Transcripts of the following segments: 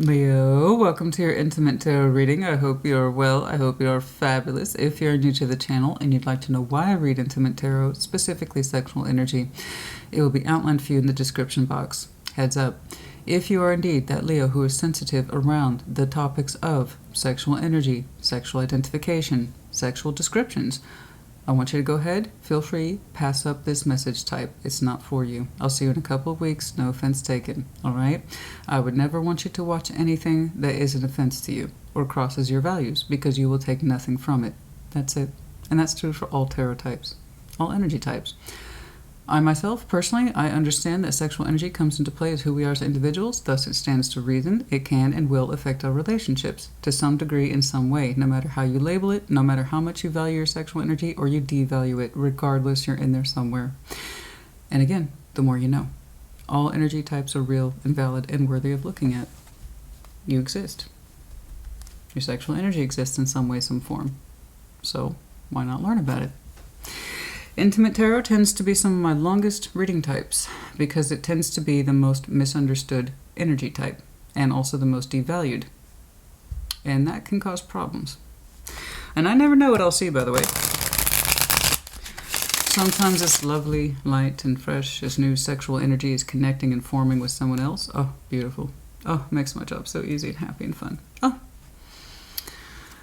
Leo, welcome to your intimate tarot reading. I hope you're well. I hope you're fabulous. If you're new to the channel and you'd like to know why I read intimate tarot, specifically sexual energy, it will be outlined for you in the description box. Heads up. If you are indeed that Leo who is sensitive around the topics of sexual energy, sexual identification, sexual descriptions, I want you to go ahead, feel free, pass up this message type. It's not for you. I'll see you in a couple of weeks. No offense taken. All right? I would never want you to watch anything that is an offense to you or crosses your values because you will take nothing from it. That's it. And that's true for all tarot types, all energy types. I myself, personally, I understand that sexual energy comes into play as who we are as individuals, thus it stands to reason it can and will affect our relationships to some degree in some way, no matter how you label it, no matter how much you value your sexual energy or you devalue it, regardless, you're in there somewhere. And again, the more you know. All energy types are real and valid and worthy of looking at. You exist. Your sexual energy exists in some way, some form. So why not learn about it? Intimate tarot tends to be some of my longest reading types because it tends to be the most misunderstood energy type and also the most devalued. And that can cause problems. And I never know what I'll see, by the way. Sometimes it's lovely, light, and fresh as new sexual energy is connecting and forming with someone else. Oh, beautiful. Oh, makes my job so easy and happy and fun. Oh,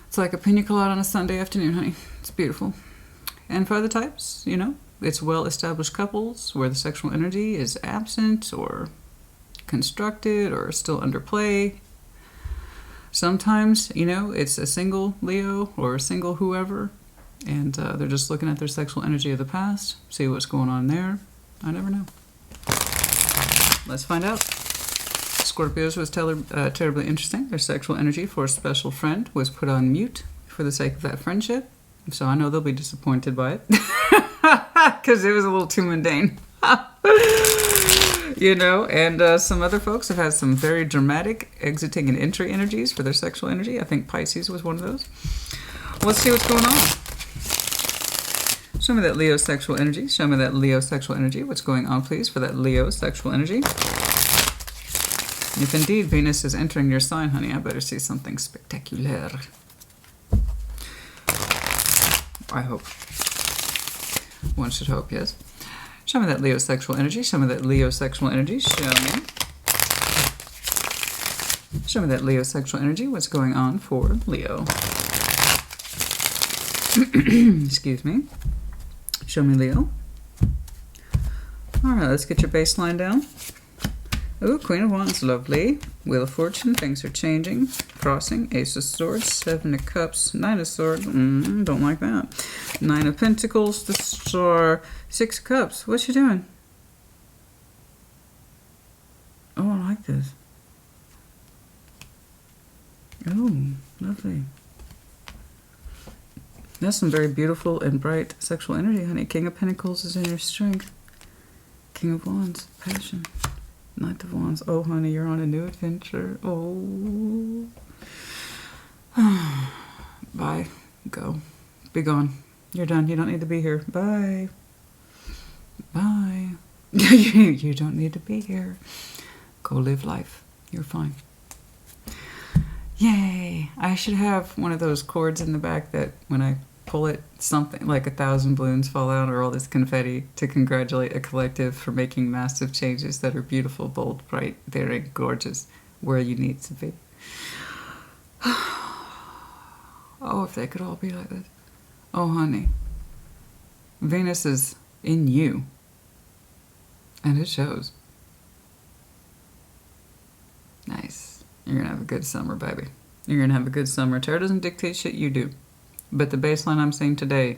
it's like a pina colada on a Sunday afternoon, honey. It's beautiful. And for other types, you know, it's well-established couples where the sexual energy is absent or constructed or still under play. Sometimes, you know, it's a single Leo or a single whoever, and they're just looking at their sexual energy of the past, see what's going on there. I never know. Let's find out. Scorpios was terribly interesting. Their sexual energy for a special friend was put on mute for the sake of that friendship. So I know they'll be disappointed by it because it was a little too mundane. You know, and some other folks have had some very dramatic exiting and entry energies for their sexual energy. I think Pisces was one of those. Let's see what's going on. Show me that Leo sexual energy. Show me that Leo sexual energy. What's going on, please, for that Leo sexual energy? If indeed Venus is entering your sign, honey, I better see something spectacular. I hope. One should hope, yes. Show me that Leo sexual energy. Show me that Leo sexual energy. Show me. Show me that Leo sexual energy. What's going on for Leo? Excuse me. Show me Leo. All right, let's get your baseline down. Ooh, Queen of Wands, lovely. Wheel of Fortune, things are changing. Crossing, Ace of Swords, Seven of Cups, Nine of Swords, don't like that. Nine of Pentacles, the Star, Six of Cups. What you doing? Oh, I like this. Oh, lovely. That's some very beautiful and bright sexual energy, honey. King of Pentacles is in your strength. King of Wands, passion. Knight of Wands. Oh, honey, you're on a new adventure. Oh. Bye. Go. Be gone. You're done. You don't need to be here. Bye. Bye. You don't need to be here. Go live life. You're fine. Yay. I should have one of those cords in the back that when I pull it, something like 1,000 balloons fall out or all this confetti to congratulate a collective for making massive changes that are beautiful, bold, bright, daring, gorgeous, where you need to be. Oh, if they could all be like this. Oh, honey. Venus is in you. And it shows. Nice. You're going to have a good summer, baby. You're going to have a good summer. Tarot doesn't dictate shit, you do. But the baseline I'm saying today,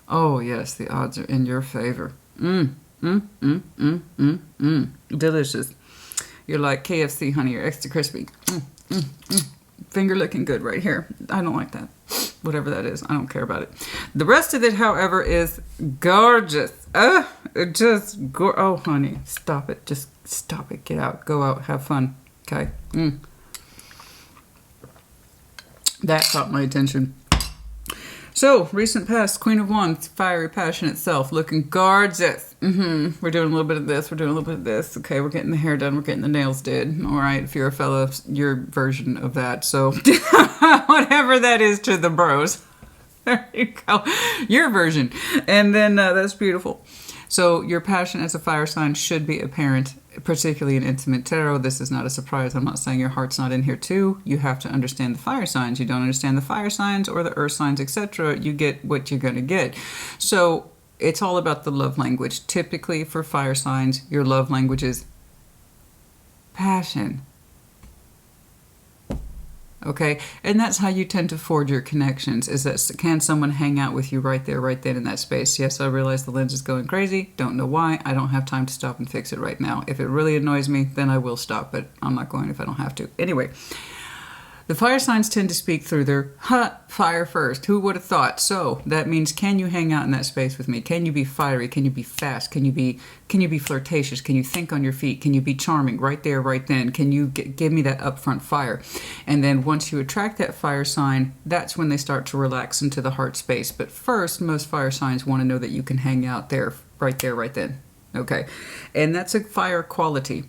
oh yes, the odds are in your favor. Delicious. You're like KFC, honey. You're extra crispy. Finger looking good right here. I don't like that. Whatever that is, I don't care about it. The rest of it, however, is gorgeous. Oh, honey, stop it. Just stop it. Get out. Go out. Have fun. Okay. That caught my attention. So, recent past, Queen of Wands, fiery, passionate self, looking gorgeous. We're doing a little bit of this, we're doing a little bit of this. Okay, we're getting the hair done, we're getting the nails did. All right, if you're a fellow, your version of that. So, whatever that is to the bros. There you go. Your version. And then that's beautiful. So your passion as a fire sign should be apparent, particularly in intimate tarot. This is not a surprise. I'm not saying your heart's not in here too. You have to understand the fire signs. You don't understand the fire signs or the earth signs, etc. You get what you're going to get. So it's all about the love language. Typically for fire signs, your love language is passion. Okay, and that's how you tend to forge your connections, is that can someone hang out with you right there, right then in that space? Yes, I realize the lens is going crazy. Don't know why. I don't have time to stop and fix it right now. If it really annoys me, then I will stop, but I'm not going if I don't have to. Anyway, the fire signs tend to speak through their fire first. Who would have thought? So that means, can you hang out in that space with me? Can you be fiery? Can you be fast? Can you be flirtatious? Can you think on your feet? Can you be charming right there, right then? Can you give me that upfront fire? And then once you attract that fire sign, that's when they start to relax into the heart space. But first, most fire signs want to know that you can hang out there, right then. Okay, and that's a fire quality.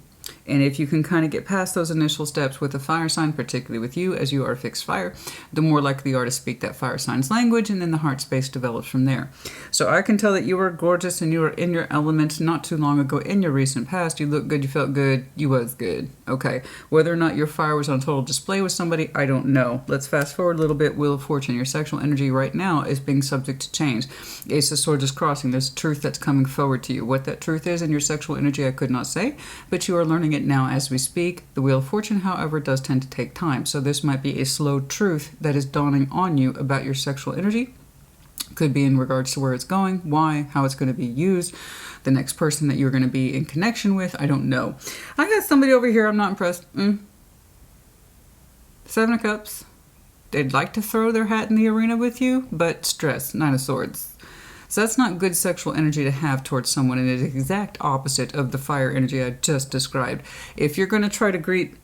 And if you can kind of get past those initial steps with a fire sign, particularly with you, as you are fixed fire, the more likely you are to speak that fire sign's language, and then the heart space develops from there. So I can tell that you are gorgeous and you were in your element not too long ago in your recent past. You looked good, you felt good, you was good. Okay. Whether or not your fire was on total display with somebody, I don't know. Let's fast forward a little bit. Wheel of Fortune. Your sexual energy right now is being subject to change. Ace of Swords is crossing. There's truth that's coming forward to you. What that truth is in your sexual energy, I could not say, but you are learning it now as we speak. The Wheel of Fortune, however, does tend to take time. So this might be a slow truth that is dawning on you about your sexual energy. Could be in regards to where it's going, why, how it's going to be used, the next person that you're going to be in connection with. I don't know. I got somebody over here I'm not impressed. Seven of Cups. They'd like to throw their hat in the arena with you, but stress. Nine of Swords. So that's not good sexual energy to have towards someone, and it is the exact opposite of the fire energy I just described. If you're going to try to greet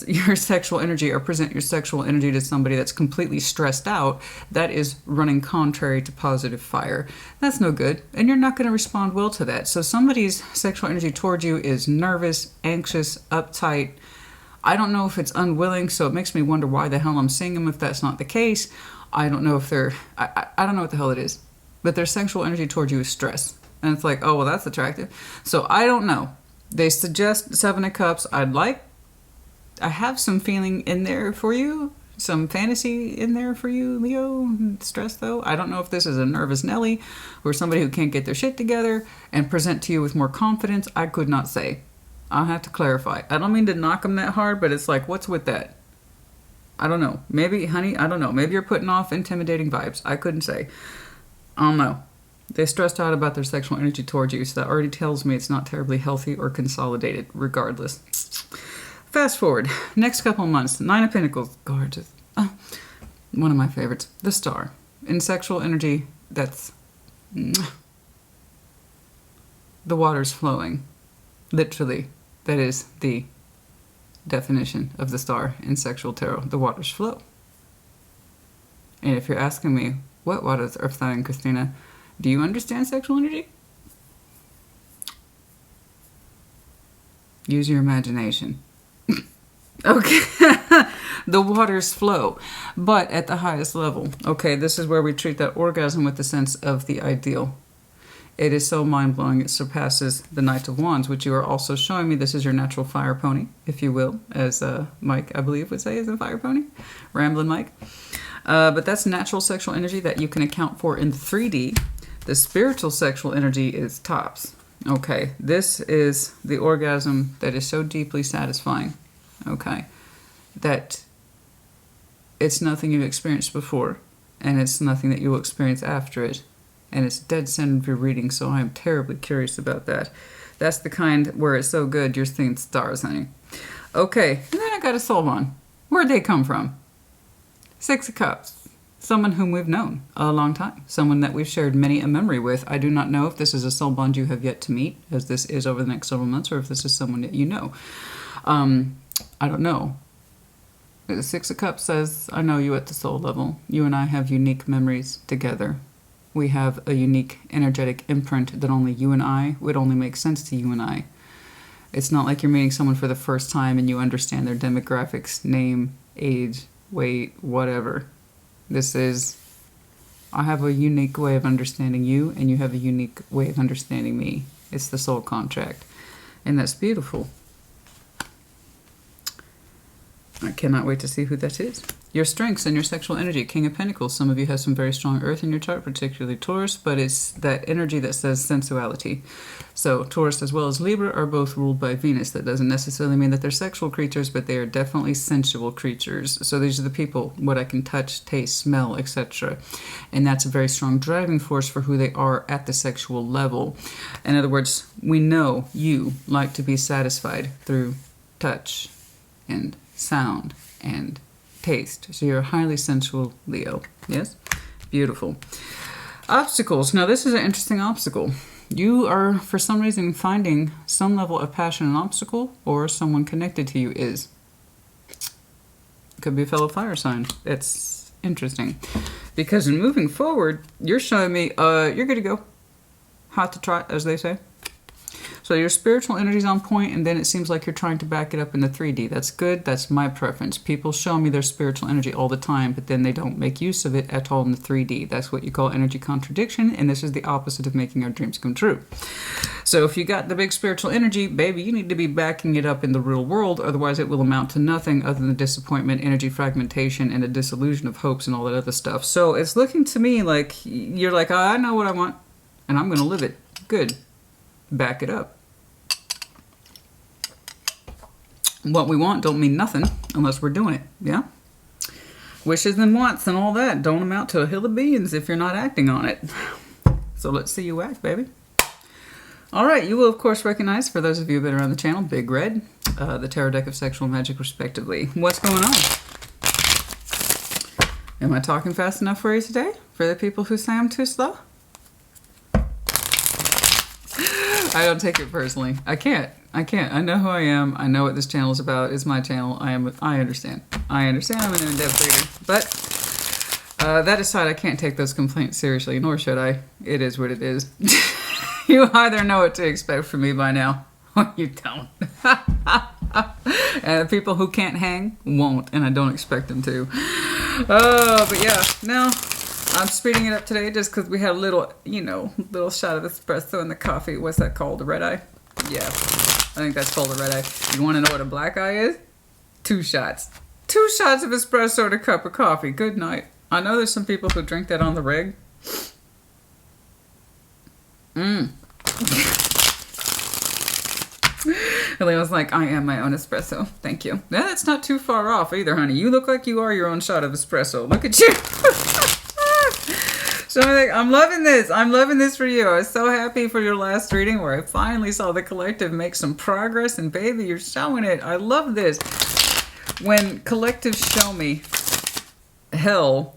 your sexual energy or present your sexual energy to somebody that's completely stressed out, that is running contrary to positive fire. That's no good, and you're not going to respond well to that. So somebody's sexual energy towards you is nervous, anxious, uptight. I don't know if it's unwilling, so it makes me wonder why the hell I'm seeing them if that's not the case. I don't know if they're... I don't know what the hell it is. But their sexual energy towards you is stress. And it's like, oh, well, that's attractive. So I don't know. They suggest Seven of Cups. I have some feeling in there for you. Some fantasy in there for you, Leo. Stress, though. I don't know if this is a nervous Nelly or somebody who can't get their shit together and present to you with more confidence. I could not say. I'll have to clarify. I don't mean to knock them that hard, but it's like, what's with that? I don't know. Maybe, honey, I don't know. Maybe you're putting off intimidating vibes. I couldn't say. I don't know. They're stressed out about their sexual energy towards you, so that already tells me it's not terribly healthy or consolidated, regardless. Fast forward. Next couple months. Nine of Pentacles. Gorgeous. One of my favorites. The Star. In sexual energy, that's... the water's flowing. Literally. That is the definition of the Star in sexual tarot. The waters flow. And if you're asking me, what waters are flowing, Christina? Do you understand sexual energy? Use your imagination. Okay. The waters flow, but at the highest level. Okay, this is where we treat that orgasm with the sense of the ideal. It is so mind-blowing, it surpasses the Knight of Wands, which you are also showing me. This is your natural fire pony, if you will, as Mike, I believe, would say is a fire pony. Ramblin' Mike. But that's natural sexual energy that you can account for in 3D. The spiritual sexual energy is tops. Okay, this is the orgasm that is so deeply satisfying. Okay, that it's nothing you've experienced before, and it's nothing that you will experience after it. And it's dead center of your reading, so I'm terribly curious about that. That's the kind where it's so good, you're seeing stars, honey. Okay, and then I got a soul bond. Where'd they come from? Six of Cups. Someone whom we've known a long time. Someone that we've shared many a memory with. I do not know if this is a soul bond you have yet to meet, as this is over the next several months, or if this is someone that you know. I don't know. The Six of Cups says, I know you at the soul level. You and I have unique memories together. We have a unique energetic imprint that only you and I would only make sense to you and I. It's not like you're meeting someone for the first time and you understand their demographics, name, age, weight, whatever. This is, I have a unique way of understanding you and you have a unique way of understanding me. It's the soul contract. And that's beautiful. I cannot wait to see who that is. Your strengths and your sexual energy. King of Pentacles. Some of you have some very strong earth in your chart, particularly Taurus, but it's that energy that says sensuality. So Taurus as well as Libra are both ruled by Venus. That doesn't necessarily mean that they're sexual creatures, but they are definitely sensual creatures. So these are the people, what I can touch, taste, smell, etc. And that's a very strong driving force for who they are at the sexual level. In other words, we know you like to be satisfied through touch and sound and taste. So you're a highly sensual Leo. Yes? Beautiful. Obstacles. Now this is an interesting obstacle. You are, for some reason, finding some level of passion an obstacle, or someone connected to you is. Could be a fellow fire sign. It's interesting. Because in moving forward, you're showing me, you're good to go. Hot to trot, as they say. So your spiritual energy is on point, and then it seems like you're trying to back it up in the 3D. That's good. That's my preference. People show me their spiritual energy all the time, but then they don't make use of it at all in the 3D. That's what you call energy contradiction, and this is the opposite of making our dreams come true. So if you got the big spiritual energy, baby, you need to be backing it up in the real world, otherwise it will amount to nothing other than disappointment, energy fragmentation, and a disillusion of hopes and all that other stuff. So it's looking to me like you're like, oh, I know what I want, and I'm going to live it. Good. Back it up. What we want don't mean nothing unless we're doing it, yeah? Wishes and wants and all that don't amount to a hill of beans if you're not acting on it. So let's see you act, baby. All right, you will, of course, recognize, for those of you who've been around the channel, Big Red, the Tarot deck of Sexual Magic, respectively. What's going on? Am I talking fast enough for you today? For the people who say I'm too slow? I don't take it personally. I can't. I know who I am. I know what this channel is about. It's my channel. I understand. I'm an in-depth reader. But that aside, I can't take those complaints seriously, nor should I. It is what it is. You either know what to expect from me by now, or you don't. And the people who can't hang won't, and I don't expect them to. Oh, but yeah, no. I'm speeding it up today just because we had a little, little shot of espresso in the coffee. What's that called? A red eye? Yeah, I think that's called a red eye. You want to know what a black eye is? 2 shots. 2 shots of espresso in a cup of coffee. Good night. I know there's some people who drink that on the reg. Leo's like, I am my own espresso. Thank you. Yeah, that's not too far off either, honey. You look like you are your own shot of espresso. Look at you. So I'm loving this. I'm loving this for you. I was so happy for your last reading where I finally saw the collective make some progress, and baby, you're showing it. I love this. When collectives show me hell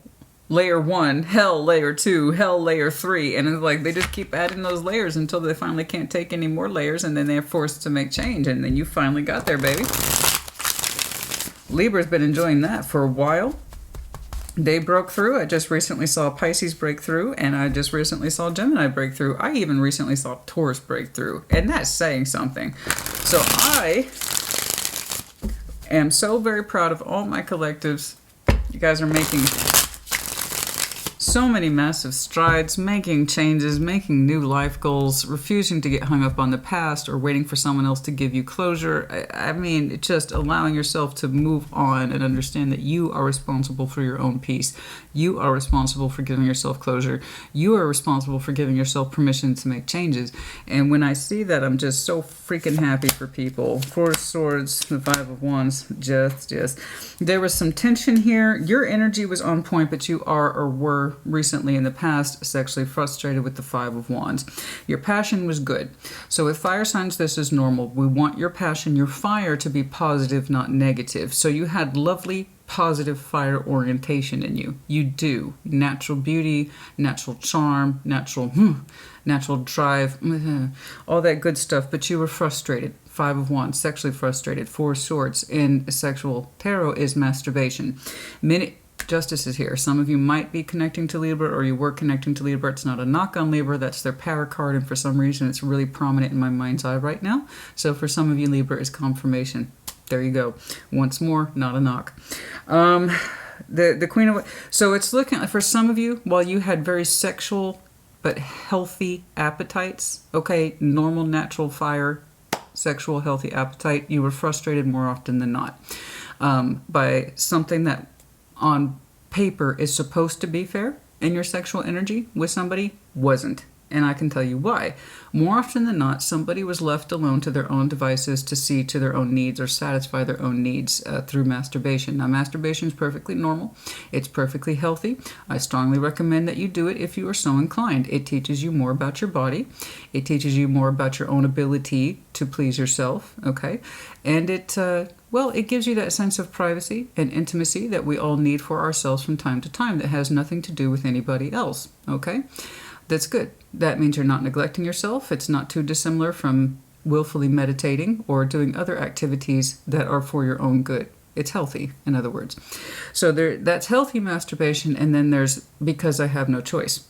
layer 1, hell layer 2, hell layer 3, and it's like they just keep adding those layers until they finally can't take any more layers, and then they're forced to make change, and then you finally got there, baby. Libra's been enjoying that for a while. They broke through. I just recently saw Pisces break through, and I just recently saw Gemini break through. I even recently saw Taurus break through, and that's saying something. So I am so very proud of all my collectives. You guys are making so many massive strides, making changes, making new life goals, refusing to get hung up on the past or waiting for someone else to give you closure. I mean, just allowing yourself to move on and understand that you are responsible for your own peace. You are responsible for giving yourself closure. You are responsible for giving yourself permission to make changes. And when I see that, I'm just so freaking happy for people. 4 of Swords, the 5 of Wands, just. There was some tension here. Your energy was on point, but you are or were were recently in the past sexually frustrated with the Five of Wands. Your passion was good. So with fire signs, this is normal. We want your passion, your fire, to be positive, not negative. So you had lovely, positive fire orientation in you. You do. Natural beauty, natural charm, natural drive, all that good stuff. But you were frustrated. Five of Wands, sexually frustrated. Four of Swords in sexual tarot is masturbation. Justice is here. Some of you might be connecting to Libra, or you were connecting to Libra. It's not a knock on Libra. That's their power card, and for some reason it's really prominent in my mind's eye right now. So for some of you, Libra is confirmation. There you go. Once more, not a knock. The Queen of... So it's looking... For some of you, while you had very sexual but healthy appetites, okay, normal, natural fire, sexual, healthy appetite, you were frustrated more often than not by something that on paper is supposed to be fair in your sexual energy with somebody wasn't. And I can tell you why. More often than not, somebody was left alone to their own devices to see to their own needs or satisfy their own needs through masturbation. Now, masturbation is perfectly normal. It's perfectly healthy. I strongly recommend that you do it if you are so inclined. It teaches you more about your body. It teaches you more about your own ability to please yourself, okay? And it gives you that sense of privacy and intimacy that we all need for ourselves from time to time that has nothing to do with anybody else, okay? That's good. That means you're not neglecting yourself. It's not too dissimilar from willfully meditating or doing other activities that are for your own good. It's healthy, in other words. So that's healthy masturbation, and then there's because I have no choice.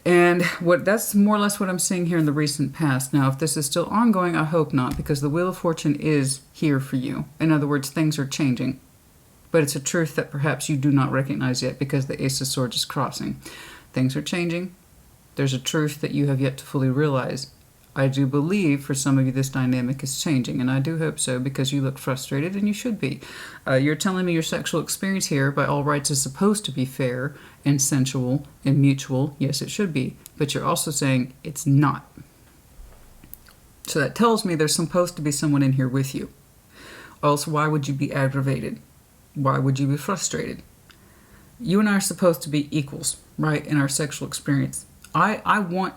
And that's more or less what I'm seeing here in the recent past. Now, if this is still ongoing, I hope not, because the Wheel of Fortune is here for you. In other words, things are changing. But it's a truth that perhaps you do not recognize yet because the Ace of Swords is crossing. Things are changing. There's a truth that you have yet to fully realize. I do believe for some of you this dynamic is changing, and I do hope so because you look frustrated, and you should be. You're telling me your sexual experience here, by all rights, is supposed to be fair and sensual and mutual. Yes, it should be. But you're also saying it's not. So that tells me there's supposed to be someone in here with you. Else, why would you be aggravated? Why would you be frustrated? You and I are supposed to be equals, right, in our sexual experience. I want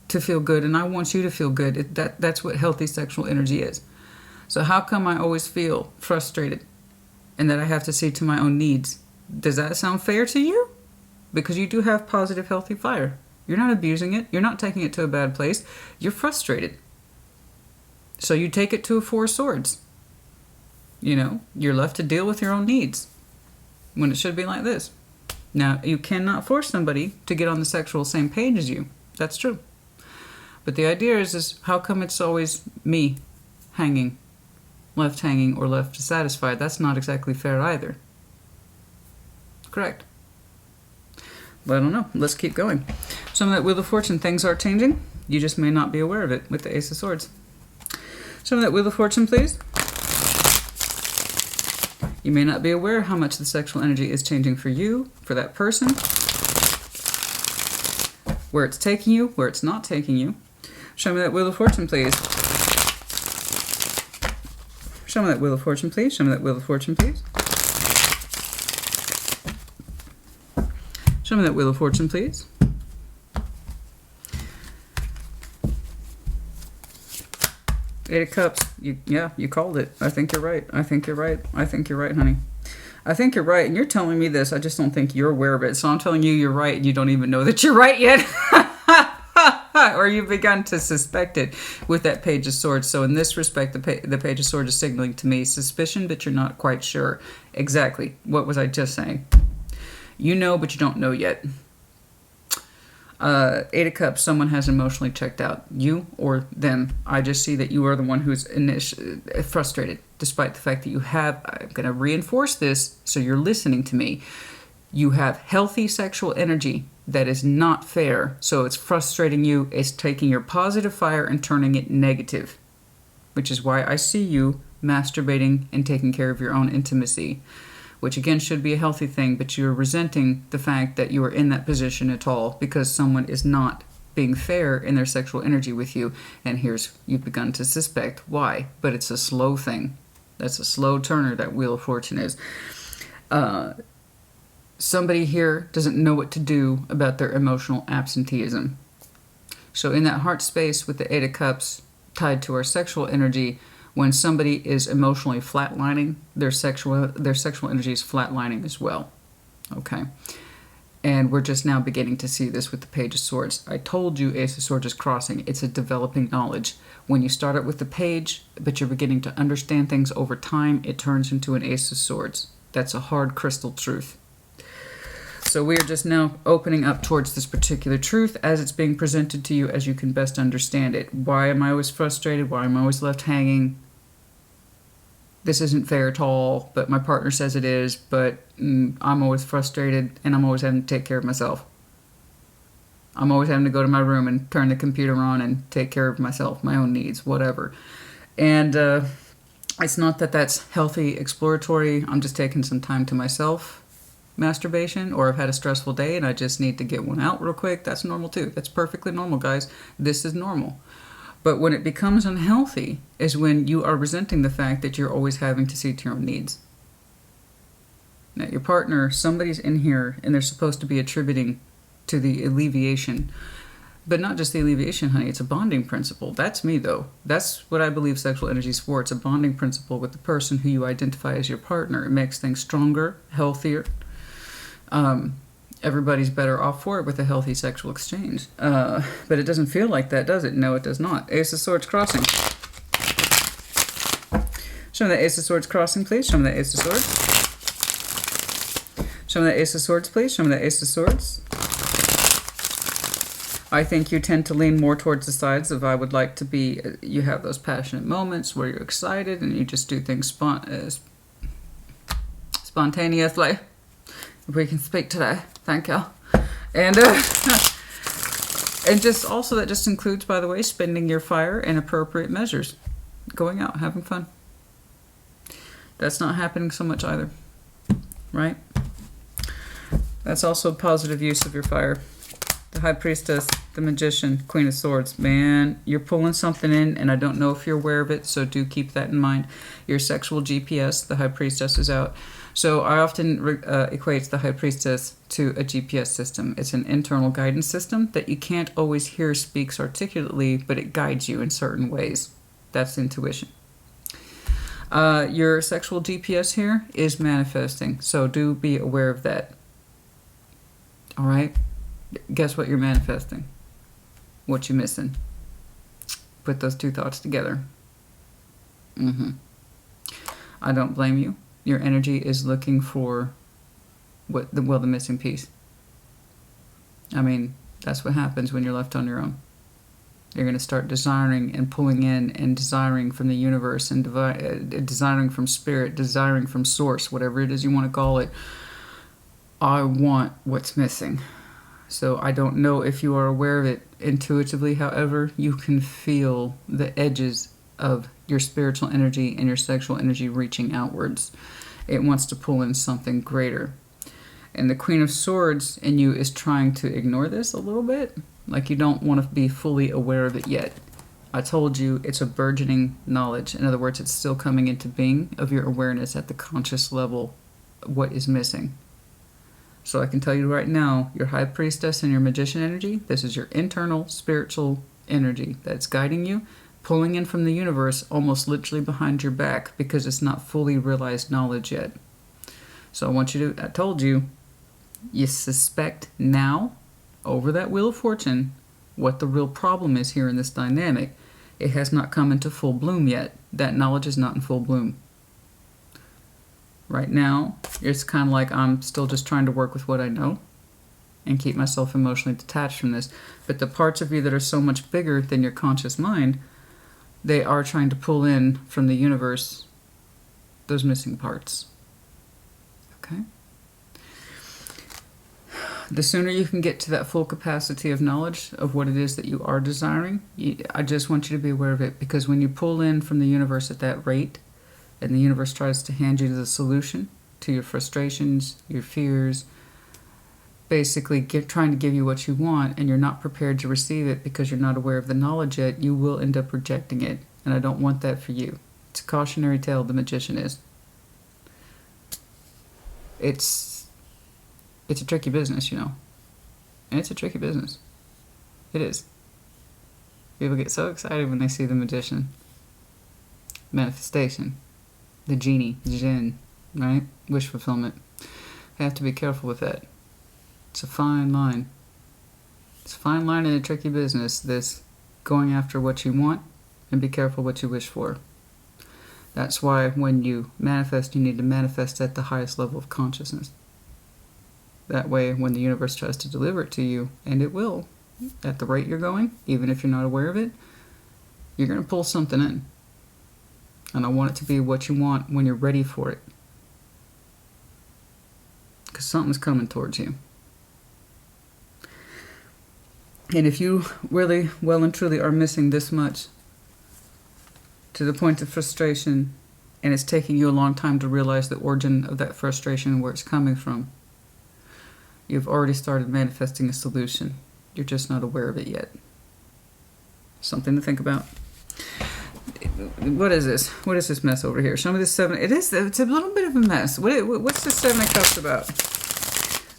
to feel good, and I want you to feel good. That's what healthy sexual energy is. So how come I always feel frustrated and that I have to see to my own needs? Does that sound fair to you? Because you do have positive, healthy fire. You're not abusing it. You're not taking it to a bad place. You're frustrated. So you take it to a Four of Swords. You know, you're left to deal with your own needs when it should be like this. Now, you cannot force somebody to get on the sexual same page as you. That's true. But the idea is how come it's always me hanging, left dissatisfied? That's not exactly fair either. Correct. But I don't know. Let's keep going. Some of that Wheel of Fortune, things are changing. You just may not be aware of it with the Ace of Swords. Some of that Wheel of Fortune, please. You may not be aware how much the sexual energy is changing for you, for that person, where it's taking you, where it's not taking you. Show me that Wheel of Fortune, please. Show me that Wheel of Fortune, please. Show me that Wheel of Fortune, please. Show me that Wheel of Fortune, please. Eight of Cups. You called it. I think you're right. I think you're right. I think you're right, honey. I think you're right, and you're telling me this. I just don't think you're aware of it. So I'm telling you you're right, and you don't even know that you're right yet. Or you've begun to suspect it with that Page of Swords. So in this respect, the Page of Swords is signaling to me suspicion, but you're not quite sure. Exactly. What was I just saying? You know, but you don't know yet. Eight of Cups, someone has emotionally checked out. You or them. I just see that you are the one who's frustrated, despite the fact that you have, I'm going to reinforce this so you're listening to me. You have healthy sexual energy that is not fair, so it's frustrating you. It's taking your positive fire and turning it negative, which is why I see you masturbating and taking care of your own intimacy, which again should be a healthy thing, but you're resenting the fact that you are in that position at all because someone is not being fair in their sexual energy with you, and you've begun to suspect why, but it's a slow thing. That's a slow turner, that Wheel of Fortune is. somebody here doesn't know what to do about their emotional absenteeism. So in that heart space with the Eight of Cups tied to our sexual energy, when somebody is emotionally flatlining, their sexual energy is flatlining as well. Okay? And we're just now beginning to see this with the Page of Swords. I told you Ace of Swords is crossing. It's a developing knowledge. When you start out with the Page, but you're beginning to understand things over time, it turns into an Ace of Swords. That's a hard crystal truth. So we are just now opening up towards this particular truth as it's being presented to you as you can best understand it. Why am I always frustrated? Why am I always left hanging? This isn't fair at all, but my partner says it is, but I'm always frustrated and I'm always having to take care of myself. I'm always having to go to my room and turn the computer on and take care of myself, my own needs, whatever. And it's not that that's healthy, exploratory. I'm just taking some time to myself. Masturbation, or I've had a stressful day and I just need to get one out real quick. That's normal too. That's perfectly normal, guys. This is normal. But when it becomes unhealthy is when you are resenting the fact that you're always having to see to your own needs. Now, your partner, somebody's in here and they're supposed to be attributing to the alleviation. But not just the alleviation, honey. It's a bonding principle. That's me, though. That's what I believe sexual energy is for. It's a bonding principle with the person who you identify as your partner. It makes things stronger, healthier. Everybody's better off for it with a healthy sexual exchange. But it doesn't feel like that, does it? No, it does not. Ace of Swords crossing. Show me that Ace of Swords crossing, please. Show me that Ace of Swords. Show me that Ace of Swords, please. Show me that Ace of Swords. I think you tend to lean more towards the sides of I would like to be. You have those passionate moments where you're excited and you just do things spontaneously. If we can speak today, thank you. And and just also that just includes, by the way, spending your fire in appropriate measures, going out, having fun. That's not happening so much either, right? That's also a positive use of your fire. The High Priestess, the Magician, Queen of Swords. Man, you're pulling something in, and I don't know if you're aware of it, so do keep that in mind. Your sexual GPS, the High Priestess is out. So I often equate the High Priestess to a GPS system. It's an internal guidance system that you can't always hear speaks articulately, but it guides you in certain ways. That's intuition. Your sexual GPS here is manifesting, so do be aware of that. All right? Guess what you're manifesting? What you missing? Put those two thoughts together. I don't blame you. Your energy is looking for the missing piece. I mean, that's what happens when you're left on your own. You're going to start desiring and pulling in and desiring from the universe and desiring from spirit, desiring from source, whatever it is you want to call it. I want what's missing. So I don't know if you are aware of it intuitively. However, you can feel the edges of your spiritual energy and your sexual energy reaching outwards. It wants to pull in something greater. And the Queen of Swords in you is trying to ignore this a little bit. Like you don't want to be fully aware of it yet. I told you it's a burgeoning knowledge. In other words, it's still coming into being of your awareness at the conscious level. What is missing? So I can tell you right now, your High Priestess and your Magician energy, this is your internal spiritual energy that's guiding you, pulling in from the universe almost literally behind your back because it's not fully realized knowledge yet. So I want you to, I told you, you suspect now, over that Wheel of Fortune, what the real problem is here in this dynamic. It has not come into full bloom yet. That knowledge is not in full bloom. Right now, it's kind of like I'm still just trying to work with what I know and keep myself emotionally detached from this. But the parts of you that are so much bigger than your conscious mind, they are trying to pull in from the universe those missing parts. Okay? The sooner you can get to that full capacity of knowledge of what it is that you are desiring, I just want you to be aware of it, because when you pull in from the universe at that rate, and the universe tries to hand you the solution to your frustrations, your fears, basically trying to give you what you want, and you're not prepared to receive it because you're not aware of the knowledge yet, you will end up rejecting it. And I don't want that for you. It's a cautionary tale, the Magician is. It's It's a tricky business, you know. And it's a tricky business. It is. People get so excited when they see the magician. Manifestation. The genie. Jinn. Right? Wish fulfillment. You have to be careful with that. It's a fine line. It's a fine line in a tricky business. This going after what you want and be careful what you wish for. That's why when you manifest, you need to manifest at the highest level of consciousness. That way, when the universe tries to deliver it to you, and it will, at the rate you're going, even if you're not aware of it, you're going to pull something in. And I want it to be what you want when you're ready for it. Because something's coming towards you. And if you really, well and truly are missing this much, to the point of frustration, and it's taking you a long time to realize the origin of that frustration and where it's coming from, you've already started manifesting a solution. You're just not aware of it yet. Something to think about. What is this? What is this mess over here? Show me the seven. It's a little bit of a mess. What's the Seven of Cups about?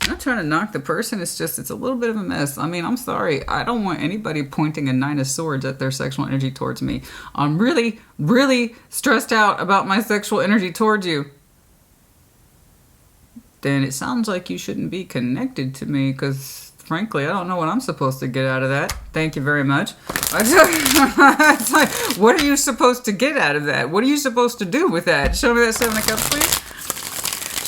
I'm not trying to knock the person. It's a little bit of a mess. I mean, I'm sorry. I don't want anybody pointing a Nine of Swords at their sexual energy towards me. I'm really, really stressed out about my sexual energy towards you. Then it sounds like you shouldn't be connected to me because, frankly, I don't know what I'm supposed to get out of that. Thank you very much. It's like, what are you supposed to get out of that? What are you supposed to do with that? Show me that Seven of Cups, please.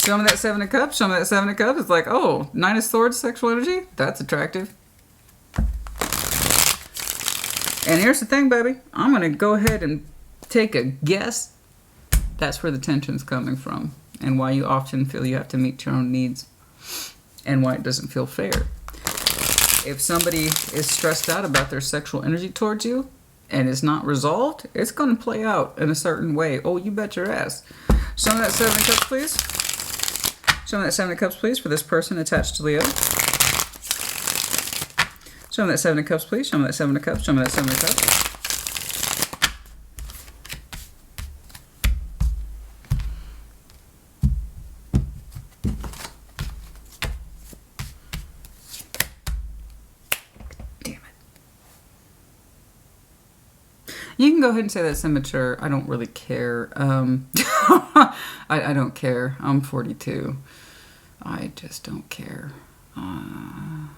Show me that Seven of Cups. Show me that Seven of Cups. It's like, oh, Nine of Swords, sexual energy? That's attractive. And here's the thing, baby. I'm going to go ahead and take a guess. That's where the tension's coming from. And why you often feel you have to meet your own needs. And why it doesn't feel fair. If somebody is stressed out about their sexual energy towards you and it's not resolved, it's going to play out in a certain way. Oh, you bet your ass. Show me that Seven of Cups, please. Show me that Seven of Cups, please, for this person attached to Leo. Show me that Seven of Cups, please. Show me that Seven of Cups. Show me that Seven of Cups. You can go ahead and say that's immature. I don't really care. I don't care. I'm 42. I just don't care. I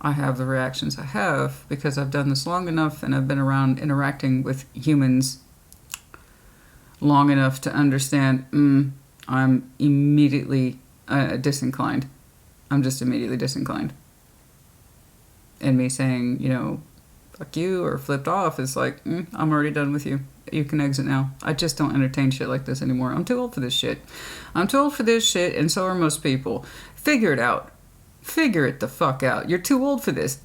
have the reactions I have because I've done this long enough and I've been around interacting with humans long enough to understand I'm immediately disinclined. I'm just immediately disinclined. And me saying, you know, fuck you or flipped off is like, I'm already done with you. You can exit now. I just don't entertain shit like this anymore. I'm too old for this shit. I'm too old for this shit, and so are most people. Figure it out. Figure it the fuck out. You're too old for this.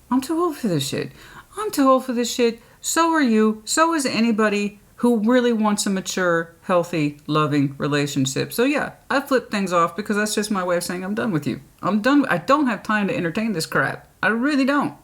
I'm too old for this shit. I'm too old for this shit. So are you. So is anybody who really wants a mature, healthy, loving relationship. So yeah, I flip things off because that's just my way of saying I'm done with you. I'm done. I don't have time to entertain this crap. I really don't.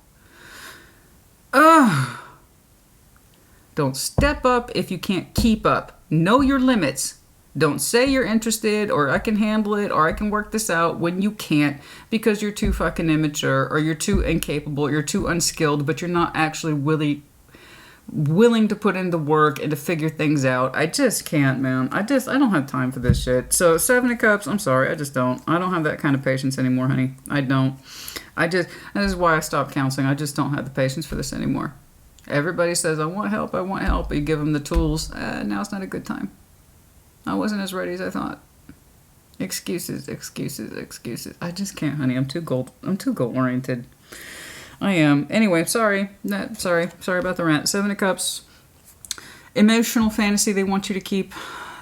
Don't step up if you can't keep up. Know your limits. Don't say you're interested or I can handle it or I can work this out when you can't because you're too fucking immature or you're too incapable, you're too unskilled, but you're not actually willing to put in the work and to figure things out. I just can't, man. I don't have time for this shit. So Seven of Cups, I'm sorry, I just don't. I don't have that kind of patience anymore, honey. I don't. This is why I stopped counseling. I just don't have the patience for this anymore. Everybody says, I want help, but you give them the tools. Now it's not a good time. I wasn't as ready as I thought. Excuses. I just can't, honey. I'm too goal oriented. I am. Anyway, sorry about the rant. Seven of Cups. Emotional fantasy they want you to keep.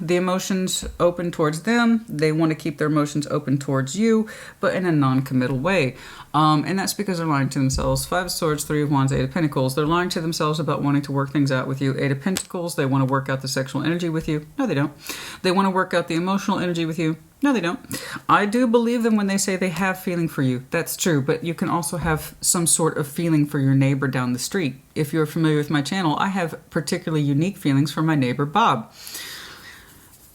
the emotions open towards them. They want to keep their emotions open towards you, but in a non-committal way. And that's because they're lying to themselves. 5 of Swords, 3 of Wands, 8 of Pentacles. They're lying to themselves about wanting to work things out with you. 8 of Pentacles, they want to work out the sexual energy with you. No, they don't. They want to work out the emotional energy with you. No, they don't. I do believe them when they say they have feeling for you. That's true, but you can also have some sort of feeling for your neighbor down the street. If you're familiar with my channel, I have particularly unique feelings for my neighbor, Bob.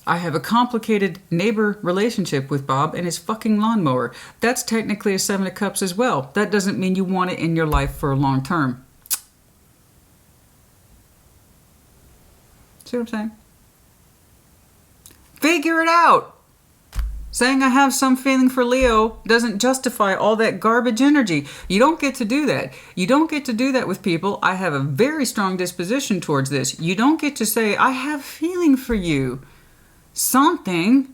I have a complicated neighbor relationship with Bob and his fucking lawnmower. That's technically a 7 of Cups as well. That doesn't mean you want it in your life for a long term. See what I'm saying? Figure it out. Saying I have some feeling for Leo doesn't justify all that garbage energy. You don't get to do that. You don't get to do that with people. I have a very strong disposition towards this. You don't get to say, I have feeling for you. Something.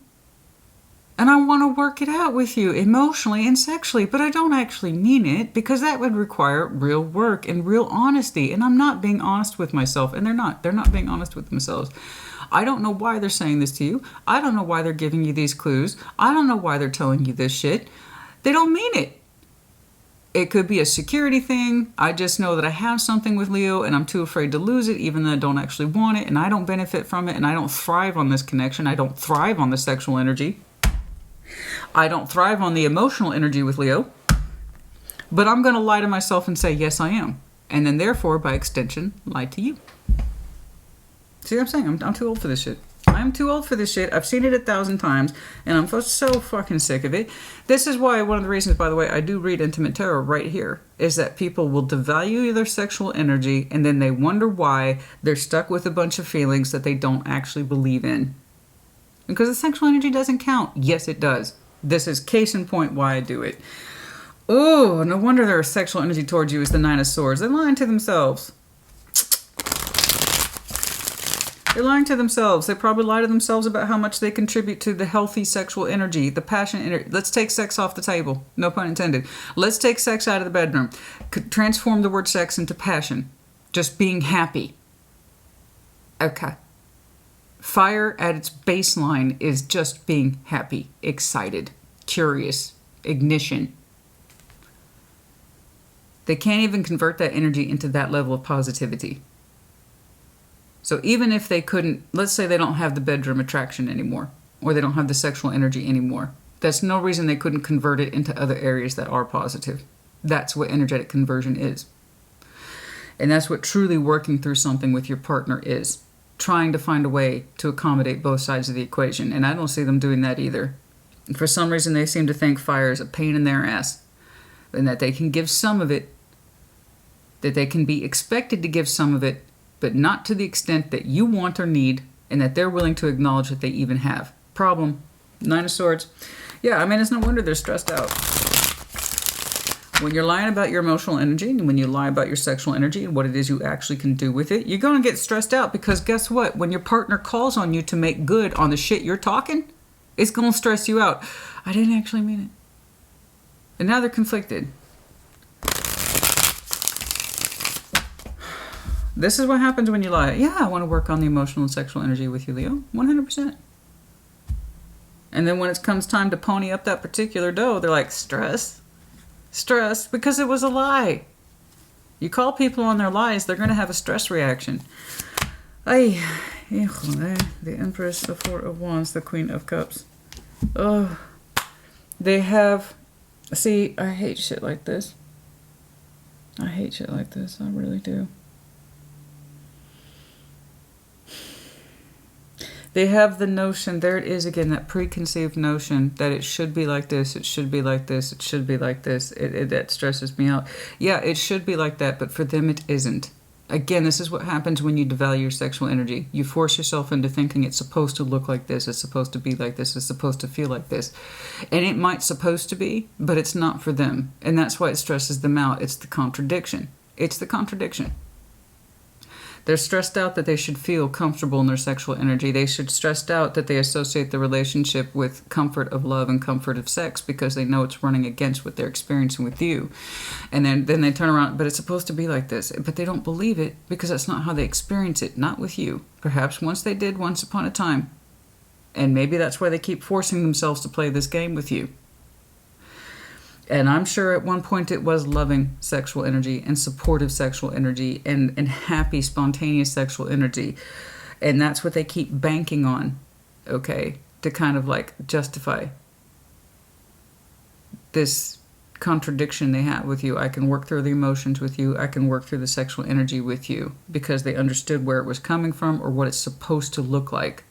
And I want to work it out with you emotionally and sexually. But I don't actually mean it, because that would require real work and real honesty. And I'm not being honest with myself. And they're not. They're not being honest with themselves. I don't know why they're saying this to you. I don't know why they're giving you these clues. I don't know why they're telling you this shit. They don't mean it. It could be a security thing. I just know that I have something with Leo and I'm too afraid to lose it, even though I don't actually want it and I don't benefit from it and I don't thrive on this connection. I don't thrive on the sexual energy. I don't thrive on the emotional energy with Leo. But I'm going to lie to myself and say, yes, I am. And then therefore, by extension, lie to you. See what I'm saying? I'm too old for this shit. I'm too old for this shit. I've seen it 1,000 times, and I'm so fucking sick of it. This is why, one of the reasons, by the way, I do read Intimate Tarot right here, is that people will devalue their sexual energy, and then they wonder why they're stuck with a bunch of feelings that they don't actually believe in. Because the sexual energy doesn't count. Yes, it does. This is case in point why I do it. Oh, no wonder their sexual energy towards you is the 9 of Swords. They're lying to themselves. They're lying to themselves. They probably lie to themselves about how much they contribute to the healthy sexual energy, the passion energy. Let's take sex off the table. No pun intended. Let's take sex out of the bedroom. Transform the word sex into passion. Just being happy. Okay. Fire at its baseline is just being happy, excited, curious, ignition. They can't even convert that energy into that level of positivity. So even if they couldn't, let's say they don't have the bedroom attraction anymore, or they don't have the sexual energy anymore, that's no reason they couldn't convert it into other areas that are positive. That's what energetic conversion is. And that's what truly working through something with your partner is. Trying to find a way to accommodate both sides of the equation. And I don't see them doing that either. For some reason, they seem to think fire is a pain in their ass. And that they can give some of it, that they can be expected to give some of it, but not to the extent that you want or need, and that they're willing to acknowledge that they even have. Problem. 9 of Swords. Yeah, I mean, it's no wonder they're stressed out. When you're lying about your emotional energy, and when you lie about your sexual energy and what it is you actually can do with it, you're going to get stressed out, because guess what? When your partner calls on you to make good on the shit you're talking, it's going to stress you out. I didn't actually mean it. And now they're conflicted. This is what happens when you lie. Yeah, I want to work on the emotional and sexual energy with you, Leo. 100%. And then when it comes time to pony up that particular dough, they're like, stress? Stress? Because it was a lie. You call people on their lies, they're going to have a stress reaction. Ay, the Empress, the 4 of Wands, the Queen of Cups. Oh, they have... See, I hate shit like this. I hate shit like this. I really do. They have the notion, there it is again, that preconceived notion that it should be like this, it should be like this, it should be like this. That stresses me out. Yeah, it should be like that, but for them it isn't. Again, this is what happens when you devalue your sexual energy. You force yourself into thinking it's supposed to look like this, it's supposed to be like this, it's supposed to feel like this. And it might supposed to be, but it's not for them. And that's why it stresses them out. It's the contradiction. It's the contradiction. They're stressed out that they should feel comfortable in their sexual energy. They should stressed out that they associate the relationship with comfort of love and comfort of sex because they know it's running against what they're experiencing with you. And then they turn around, but it's supposed to be like this. But they don't believe it because that's not how they experience it, not with you. Perhaps once they did, once upon a time. And maybe that's why they keep forcing themselves to play this game with you. And I'm sure at one point it was loving sexual energy and supportive sexual energy and happy, spontaneous sexual energy. And that's what they keep banking on, okay, to kind of like justify this contradiction they have with you. I can work through the emotions with you. I can work through the sexual energy with you, because they understood where it was coming from or what it's supposed to look like.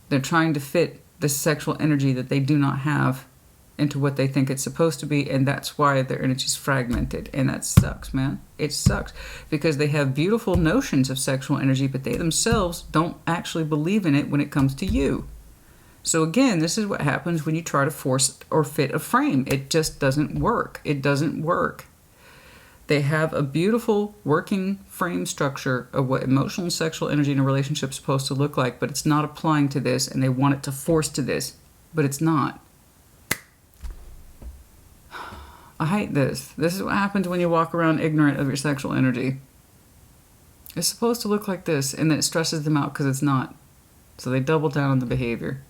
They're trying to fit the sexual energy that they do not have into what they think it's supposed to be, and that's why their energy's fragmented. And that sucks, man. It sucks, because they have beautiful notions of sexual energy, but they themselves don't actually believe in it when it comes to you. So again, this is what happens when you try to force or fit a frame. It just doesn't work. It doesn't work. They have a beautiful working frame structure of what emotional and sexual energy in a relationship is supposed to look like, but it's not applying to this, and they want it to force to this, but it's not. I hate this. This is what happens when you walk around ignorant of your sexual energy. It's supposed to look like this, and then it stresses them out because it's not. So they double down on the behavior.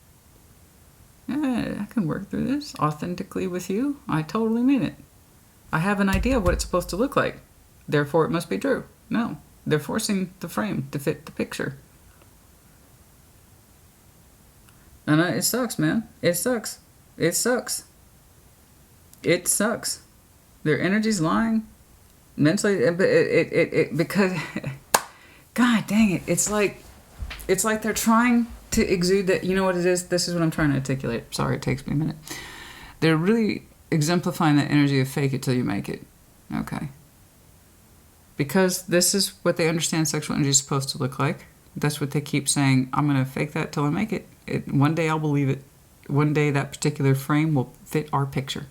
Yeah, I can work through this authentically with you. I totally mean it. I have an idea of what it's supposed to look like. Therefore, it must be true. No, they're forcing the frame to fit the picture. And it sucks, man. It sucks. It sucks. It sucks. Their energy's lying. Mentally, because, God dang it, it's like they're trying to exude that, you know what it is? This is what I'm trying to articulate. Sorry, it takes me a minute. They're really exemplifying that energy of fake it till you make it. Okay. Because this is what they understand sexual energy is supposed to look like. That's what they keep saying. I'm going to fake that till I make it. One day I'll believe it. One day that particular frame will fit our picture.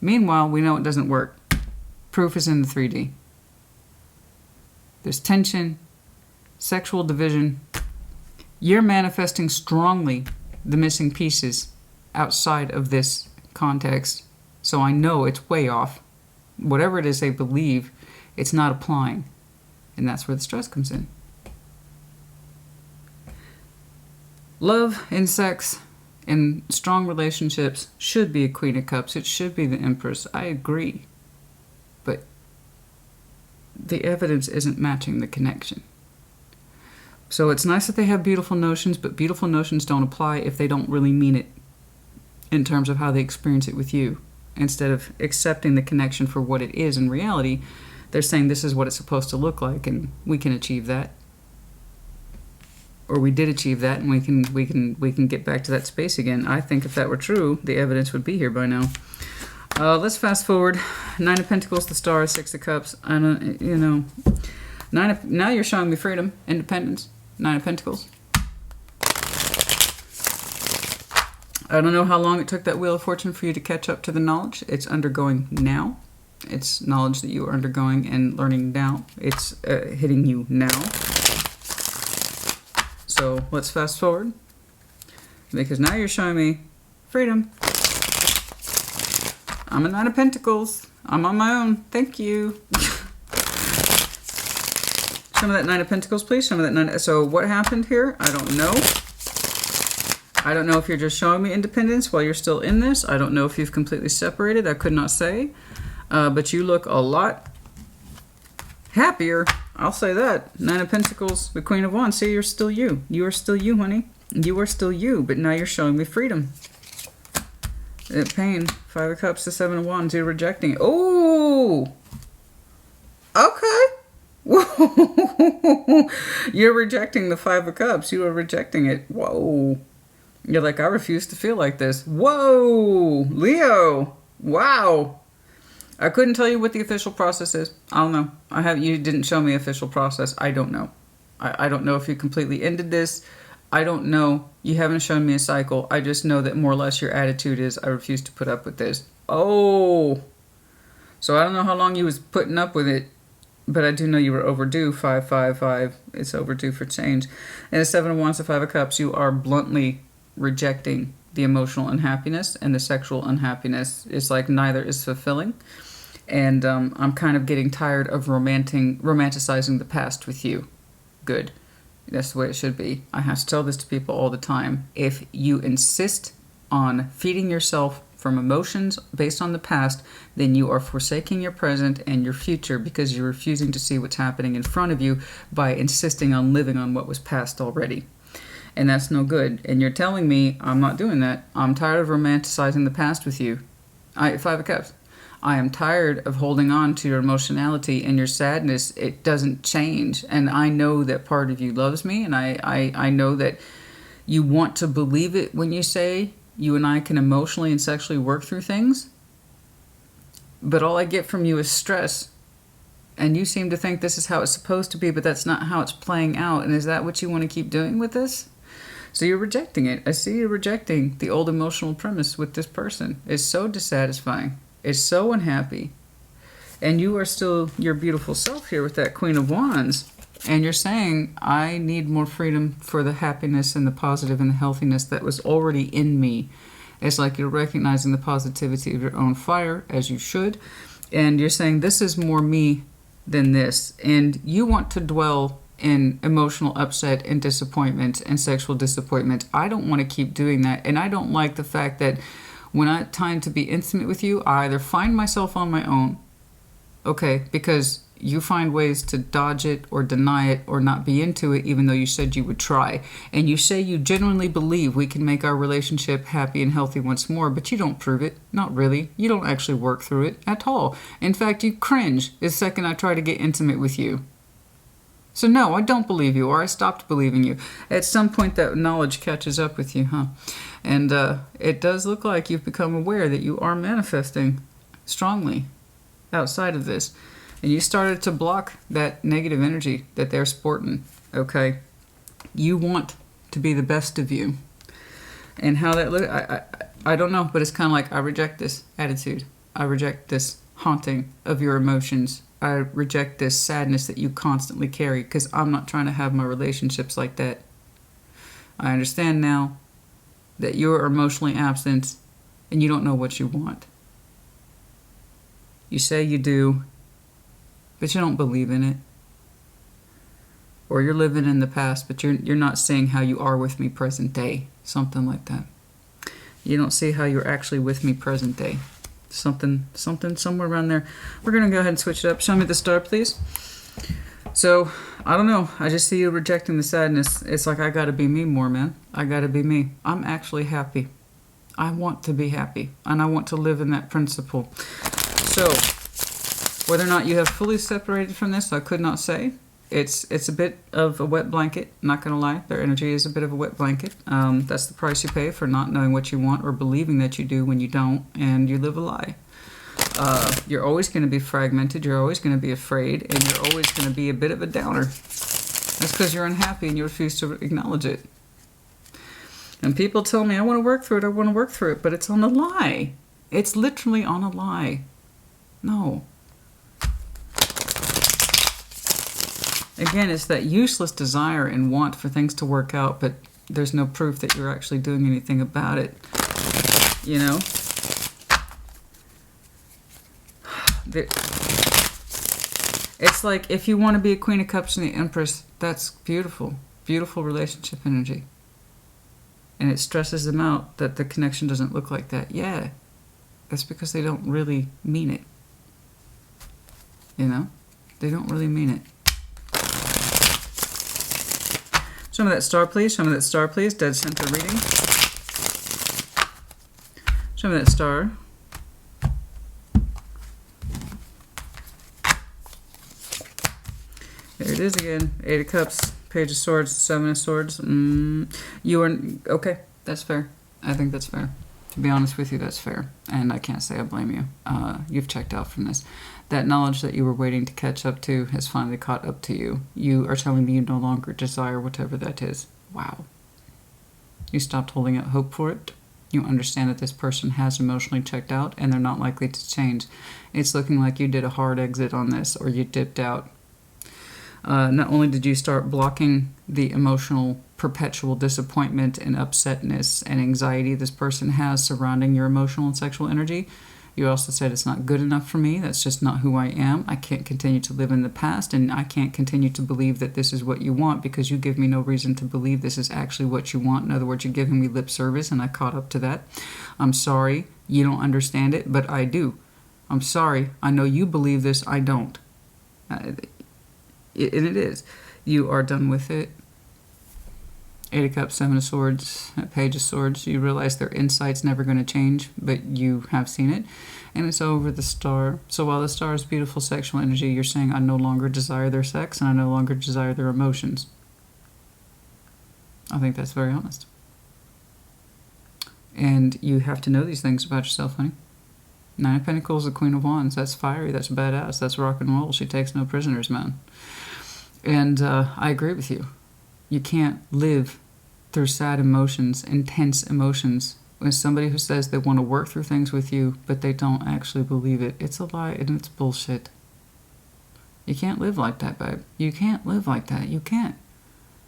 Meanwhile, we know it doesn't work. Proof is in the 3D. There's tension, sexual division. You're manifesting strongly the missing pieces outside of this context. So I know it's way off. Whatever it is they believe, it's not applying. And that's where the stress comes in. Love and sex in strong relationships should be a Queen of Cups. It should be the Empress. I agree. But the evidence isn't matching the connection. So it's nice that they have beautiful notions, but beautiful notions don't apply if they don't really mean it in terms of how they experience it with you. Instead of accepting the connection for what it is in reality, they're saying this is what it's supposed to look like, and we can achieve that. Or we did achieve that, and we can get back to that space again. I think if that were true, the evidence would be here by now. Let's fast forward. 9 of Pentacles, the Star, 6 of Cups. I don't, you know, now you're showing me freedom, independence. 9 of Pentacles. I don't know how long it took that Wheel of Fortune for you to catch up to the knowledge. It's undergoing now. It's knowledge that you are undergoing and learning now. It's hitting you now. So let's fast forward. Because now you're showing me freedom. I'm a 9 of Pentacles. I'm on my own. Thank you. Show me that 9 of Pentacles, please. Show me that 9. So what happened here? I don't know. I don't know if you're just showing me independence while you're still in this. I don't know if you've completely separated. I could not say. But you look a lot happier. I'll say that. 9 of Pentacles, the Queen of Wands. See, you're still you. You are still you, honey. You are still you. But now you're showing me freedom. Pain. 5 of Cups, the 7 of Wands. You're rejecting it. Oh! Okay. You're rejecting the 5 of Cups. You are rejecting it. Whoa. You're like, I refuse to feel like this. Whoa. Leo. Wow. I couldn't tell you what the official process is. I don't know. You didn't show me official process. I don't know. I don't know if you completely ended this. I don't know. You haven't shown me a cycle. I just know that more or less your attitude is, I refuse to put up with this. Oh. So I don't know how long you was putting up with it. But I do know you were overdue. 5, 5, 5. It's overdue for change. And the 7 of Wands, the 5 of Cups, you are bluntly rejecting the emotional unhappiness and the sexual unhappiness. It's like neither is fulfilling. And I'm kind of getting tired of romanticizing the past with you. Good. That's the way it should be. I have to tell this to people all the time. If you insist on feeding yourself from emotions based on the past, then you are forsaking your present and your future because you're refusing to see what's happening in front of you by insisting on living on what was past already. And that's no good. And you're telling me I'm not doing that. I'm tired of romanticizing the past with you. Five of Cups. I am tired of holding on to your emotionality and your sadness. It doesn't change. And I know that part of you loves me, and I know that you want to believe it when you say you and I can emotionally and sexually work through things. But all I get from you is stress. And you seem to think this is how it's supposed to be, but that's not how it's playing out. And is that what you want to keep doing with this? So you're rejecting it. I see you rejecting the old emotional premise with this person. It's so dissatisfying. It's so unhappy. And you are still your beautiful self here with that Queen of Wands. And you're saying, I need more freedom for the happiness and the positive and the healthiness that was already in me. It's like you're recognizing the positivity of your own fire, as you should. And you're saying, this is more me than this. And you want to dwell in emotional upset and disappointment and sexual disappointment. I don't want to keep doing that. And I don't like the fact that when it's time to be intimate with you, I either find myself on my own, okay, because you find ways to dodge it or deny it or not be into it, even though you said you would try. And you say you genuinely believe we can make our relationship happy and healthy once more, but you don't prove it. Not really. You don't actually work through it at all. In fact, you cringe the second I try to get intimate with you. So no, I don't believe you, or I stopped believing you. At some point that knowledge catches up with you, huh? And it does look like you've become aware that you are manifesting strongly outside of this. And you started to block that negative energy that they're sporting, okay? You want to be the best of you. And how that looks, I don't know, but it's kind of like, I reject this attitude. I reject this haunting of your emotions. I reject this sadness that you constantly carry, because I'm not trying to have my relationships like that. I understand now that you're emotionally absent and you don't know what you want. You say you do, but you don't believe in it. Or you're living in the past, but you're not seeing how you are with me present day. Something like that. You don't see how you're actually with me present day. Something somewhere around there. We're going to go ahead and switch it up. Show me the star, please. So, I don't know. I just see you rejecting the sadness. It's like, I got to be me more, man. I got to be me. I'm actually happy. I want to be happy. And I want to live in that principle. So, whether or not you have fully separated from this, I could not say. It's a bit of a wet blanket, not going to lie. Their energy is a bit of a wet blanket. That's the price you pay for not knowing what you want or believing that you do when you don't, and you live a lie. You're always going to be fragmented, you're always going to be afraid, and you're always going to be a bit of a downer. That's because you're unhappy and you refuse to acknowledge it. And people tell me, I want to work through it, but it's on a lie. It's literally on a lie. No. Again, it's that useless desire and want for things to work out, but there's no proof that you're actually doing anything about it. You know? It's like, if you want to be a Queen of Cups and the Empress, that's beautiful. Beautiful relationship energy. And it stresses them out that the connection doesn't look like that. Yeah. That's because they don't really mean it. You know? They don't really mean it. Show me that star, please. Show me that star, please. Dead center reading. Show me that star. There it is again. 8 of Cups, Page of Swords, 7 of Swords. You are... Okay, that's fair. I think that's fair. To be honest with you, that's fair. And I can't say I blame you. You've checked out from this. That knowledge that you were waiting to catch up to has finally caught up to you. You are telling me you no longer desire whatever that is. Wow. You stopped holding out hope for it. You understand that this person has emotionally checked out and they're not likely to change. It's looking like you did a hard exit on this, or you dipped out. Not only did you start blocking the emotional perpetual disappointment and upsetness and anxiety this person has surrounding your emotional and sexual energy, You also said it's not good enough for me. That's just not who I am. I can't continue to live in the past, and I can't continue to believe that this is what you want because you give me no reason to believe this is actually what you want. In other words, you're giving me lip service, and I caught up to that. I'm sorry. You don't understand it, but I do. I'm sorry. I know you believe this. I don't. And it is. You are done with it. 8 of Cups, 7 of Swords, Page of Swords. You realize their insight's never going to change, but you have seen it. And it's over the Star. So while the Star is beautiful sexual energy, you're saying, I no longer desire their sex and I no longer desire their emotions. I think that's very honest. And you have to know these things about yourself, honey. 9 of Pentacles, the Queen of Wands. That's fiery. That's badass. That's rock and roll. She takes no prisoners, man. And I agree with you. You can't live through sad emotions, intense emotions, with somebody who says they want to work through things with you, but they don't actually believe it. It's a lie and it's bullshit. You can't live like that, babe. You can't live like that. You can't.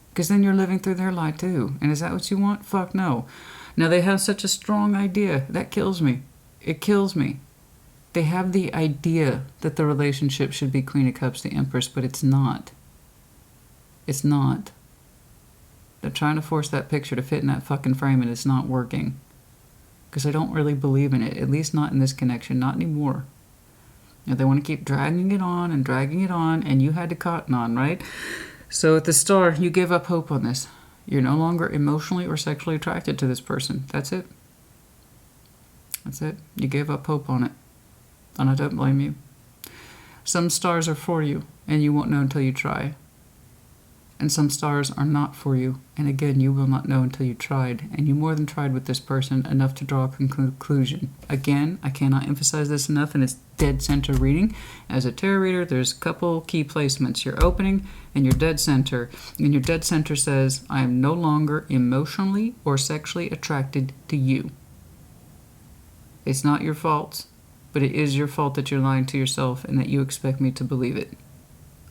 Because then you're living through their lie too. And is that what you want? Fuck no. Now they have such a strong idea. That kills me. It kills me. They have the idea that the relationship should be Queen of Cups, the Empress, but it's not. It's not. They're trying to force that picture to fit in that fucking frame, and it's not working. Because I don't really believe in it, at least not in this connection, not anymore. You know, they want to keep dragging it on, and you had to cotton on, right? So at the Star, you give up hope on this. You're no longer emotionally or sexually attracted to this person. That's it. That's it. You gave up hope on it. And I don't blame you. Some stars are for you, and you won't know until you try. And some stars are not for you. And again, you will not know until you tried. And you more than tried with this person enough to draw a conclusion. Again, I cannot emphasize this enough, and it's dead center reading. As a tarot reader, there's a couple key placements. Your opening and your dead center. And your dead center says, I am no longer emotionally or sexually attracted to you. It's not your fault, but it is your fault that you're lying to yourself and that you expect me to believe it.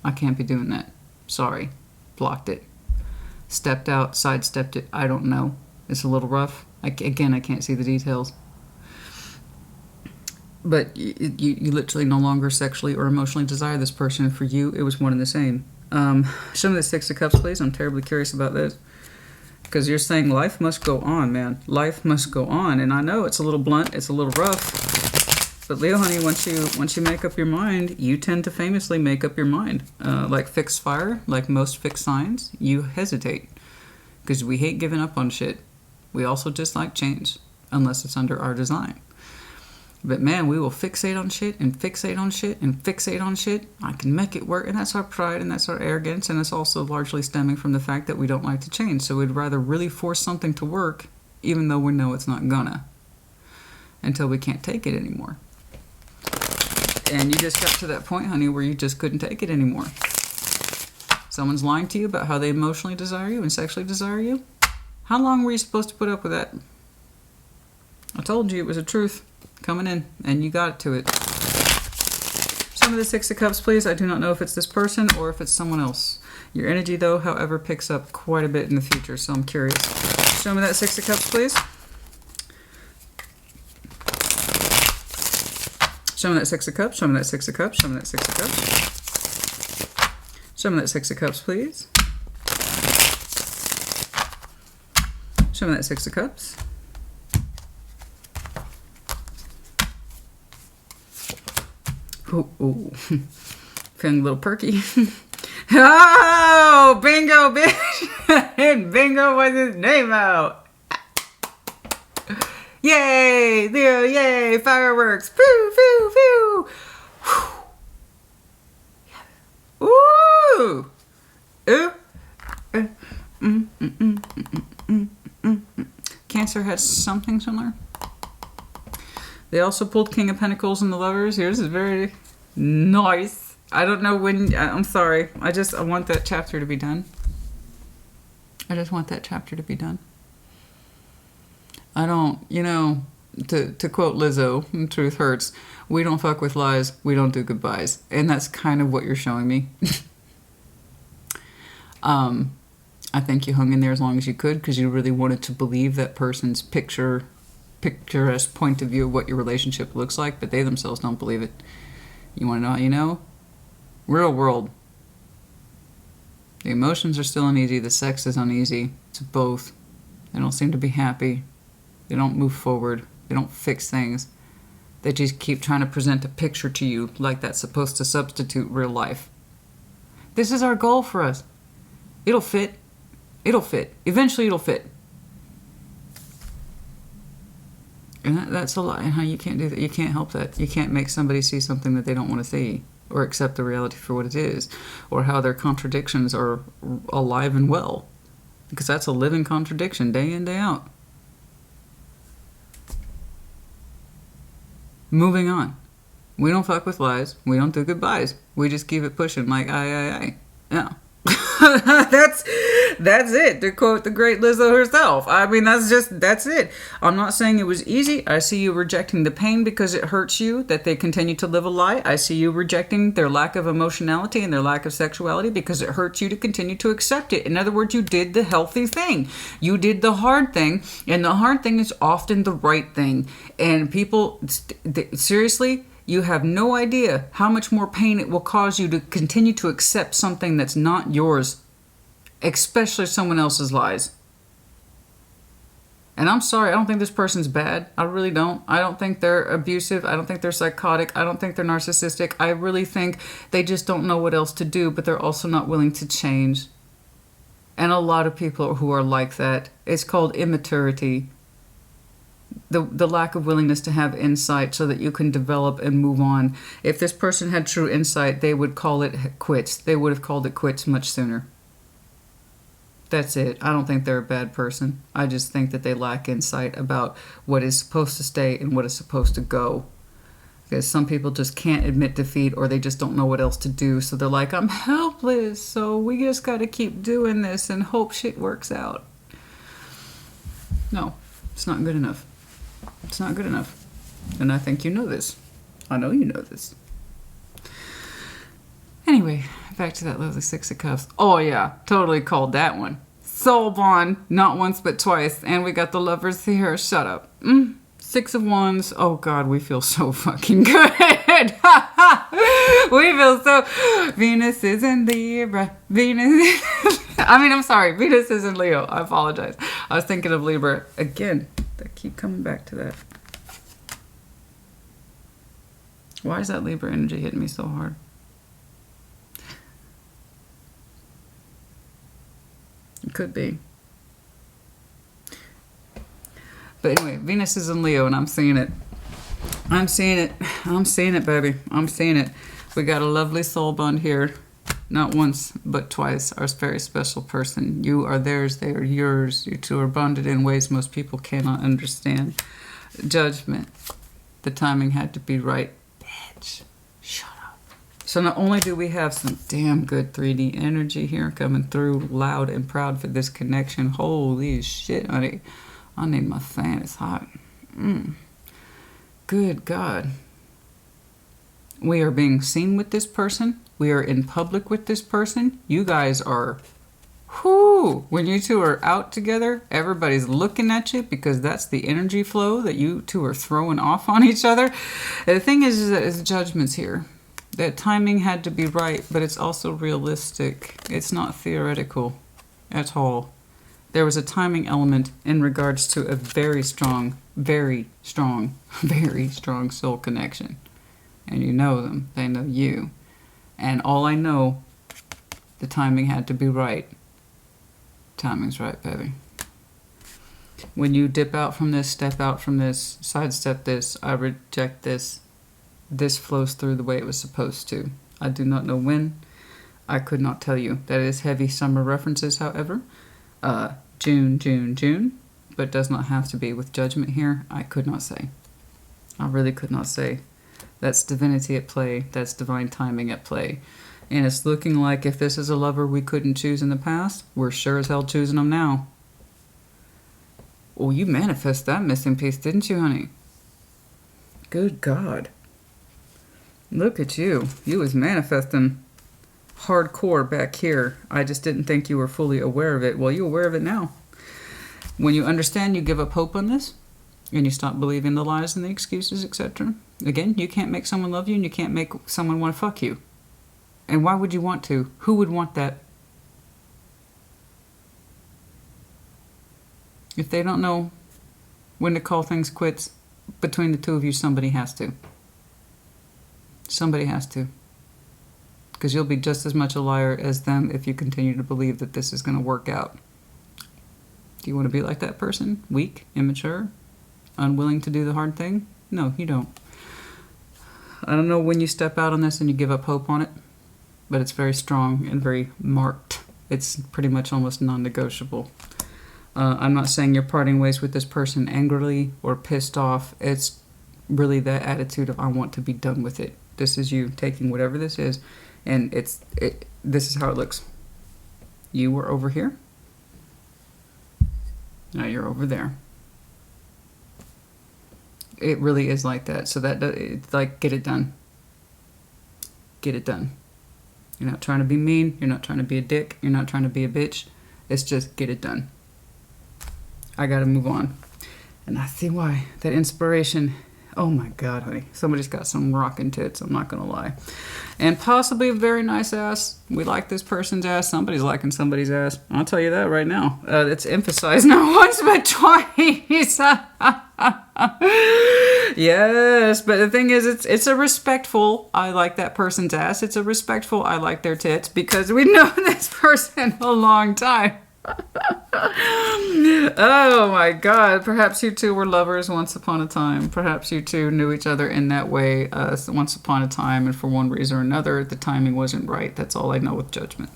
I can't be doing that. Sorry. Blocked it. Stepped out, sidestepped it. I don't know. It's a little rough. Again, I can't see the details. But you literally no longer sexually or emotionally desire this person. And for you, it was one and the same. Show me the 6 of Cups, please. I'm terribly curious about this. Because you're saying life must go on, man. Life must go on. And I know it's a little blunt. It's a little rough. But Leo, honey, once you make up your mind, you tend to famously make up your mind. Like fixed fire, like most fixed signs, you hesitate. Because we hate giving up on shit. We also dislike change, unless it's under our design. But man, we will fixate on shit and fixate on shit and fixate on shit. I can make it work. And that's our pride and that's our arrogance. And it's also largely stemming from the fact that we don't like to change. So we'd rather really force something to work, even though we know it's not gonna. Until we can't take it anymore. And you just got to that point, honey, where you just couldn't take it anymore. Someone's lying to you about how they emotionally desire you and sexually desire you. How long were you supposed to put up with that? I told you it was a truth coming in, and you got to it. Some of the 6 of Cups, please. I do not know if it's this person or if it's someone else. Your energy, though, however, picks up quite a bit in the future, so I'm curious. Show me that 6 of Cups, please. Show me that 6 of Cups. Show me that 6 of Cups. Show me that 6 of Cups. Show me that 6 of Cups, please. Show me that 6 of Cups. Oh, feeling a little perky. Oh, bingo, bitch. And bingo was his name out. Yay, Leo, yay, fireworks. Phew, phew, phew. Ooh. Ooh. Cancer has something similar. They also pulled King of Pentacles and the Lovers. Yours is very nice. I don't know when. I'm sorry. I want that chapter to be done. I just want that chapter to be done. I don't, to quote Lizzo, truth hurts. We don't fuck with lies. We don't do goodbyes. And that's kind of what you're showing me. I think you hung in there as long as you could because you really wanted to believe that person's picture picturesque point of view of what your relationship looks like, but they themselves don't believe it. You want to know how you know? Real world. The emotions are still uneasy. The sex is uneasy. It's both. They don't seem to be happy. They don't move forward. They don't fix things. They just keep trying to present a picture to you like that's supposed to substitute real life. This is our goal for us. It'll fit. It'll fit. Eventually it'll fit. And that's a lot. And how you can't do that. You can't help that. You can't make somebody see something that they don't want to see, or accept the reality for what it is, or how their contradictions are alive and well. Because that's a living contradiction, day in, day out. Moving on. We don't fuck with lies. We don't do goodbyes. We just keep it pushing like aye. Yeah. that's it, to quote the great Lizzo herself. I mean, that's it. I'm not saying it was easy. I see you rejecting the pain because it hurts you that they continue to live a lie. I see you rejecting their lack of emotionality and their lack of sexuality because it hurts you to continue to accept it. In other words, you did the healthy thing. You did the hard thing, and the hard thing is often the right thing. And people, seriously, you have no idea how much more pain it will cause you to continue to accept something that's not yours, especially someone else's lies. And I'm sorry, I don't think this person's bad. I really don't. I don't think they're abusive. I don't think they're psychotic. I don't think they're narcissistic. I really think they just don't know what else to do, but they're also not willing to change. And a lot of people who are like that, it's called immaturity. The lack of willingness to have insight so that you can develop and move on. If this person had true insight, they would call it quits. They would have called it quits much sooner. That's it. I don't think they're a bad person. I just think that they lack insight about what is supposed to stay and what is supposed to go. Because some people just can't admit defeat, or they just don't know what else to do. So they're like, I'm helpless, so we just got to keep doing this and hope shit works out. No, it's not good enough. It's not good enough. And I think you know this. I know you know this. Anyway, back to that lovely Six of Cups. Oh yeah, totally called that one. Soul bond, not once but twice. And we got the lovers here. Shut up. Six of Wands. Oh God, we feel so fucking good. We feel so... Venus is in Libra. Venus... I'm sorry. Venus is in Leo. I apologize. I was thinking of Libra. Again, I keep coming back to that. Why is that Libra energy hitting me so hard? It could be. But anyway, Venus is in Leo, and I'm seeing it. I'm seeing it. I'm seeing it, baby. I'm seeing it. We got a lovely soul bond here. Not once, but twice. Our very special person. You are theirs. They are yours. You two are bonded in ways most people cannot understand. Judgment. The timing had to be right. Bitch. Shut up. So not only do we have some damn good 3D energy here coming through loud and proud for this connection. Holy shit, honey. I need my fan. It's hot. Good God. We are being seen with this person. We are in public with this person. You guys are, whoo, when you two are out together, everybody's looking at you because that's the energy flow that you two are throwing off on each other. And the thing is that it's judgments here. That timing had to be right, but it's also realistic. It's not theoretical at all. There was a timing element in regards to a very strong soul connection. And you know them. They know you. And all I know, the timing had to be right. Timing's right, baby. When you dip out from this, step out from this, sidestep this, I reject this, this flows through the way it was supposed to. I do not know when. I could not tell you. That is heavy summer references, however. June, but does not have to be with judgment here. I could not say. I really could not say. That's divinity at play. That's divine timing at play. And it's looking like if this is a lover we couldn't choose in the past, we're sure as hell choosing them now. Oh, you manifest that missing piece, didn't you, honey? Good God. Look at you. You was manifesting hardcore back here. I just didn't think you were fully aware of it. Well, you're aware of it now. When you understand, you give up hope on this. and you stop believing the lies and the excuses, etc. Again, you can't make someone love you, and you can't make someone want to fuck you. And why would you want to? Who would want that? If they don't know when to call things quits between the two of you, somebody has to. Somebody has to. Because you'll be just as much a liar as them if you continue to believe that this is going to work out. Do you want to be like that person? Weak, immature, unwilling to do the hard thing? No, you don't. I don't know when you step out on this and you give up hope on it, but it's very strong and very marked. It's pretty much almost non-negotiable. I'm not saying you're parting ways with this person angrily or pissed off. It's really that attitude of, I want to be done with it. This is you taking whatever this is, and this is how it looks. You were over here. Now you're over there. It really is like that. So it's like, get it done. Get it done. You're not trying to be mean. You're not trying to be a dick. You're not trying to be a bitch. It's just get it done. I gotta move on. And I see why. That inspiration. Oh my God, honey. Somebody's got some rockin' tits, I'm not gonna lie. And possibly a very nice ass. We like this person's ass. Somebody's liking somebody's ass. I'll tell you that right now. It's emphasized not once but twice. Yes, but the thing is, it's a respectful, I like that person's ass. It's a respectful, I like their tits, because we've known this person a long time. Oh my God. Perhaps you two were lovers once upon a time. Perhaps you two knew each other in that way once upon a time, and for one reason or another, the timing wasn't right. That's all I know with judgment.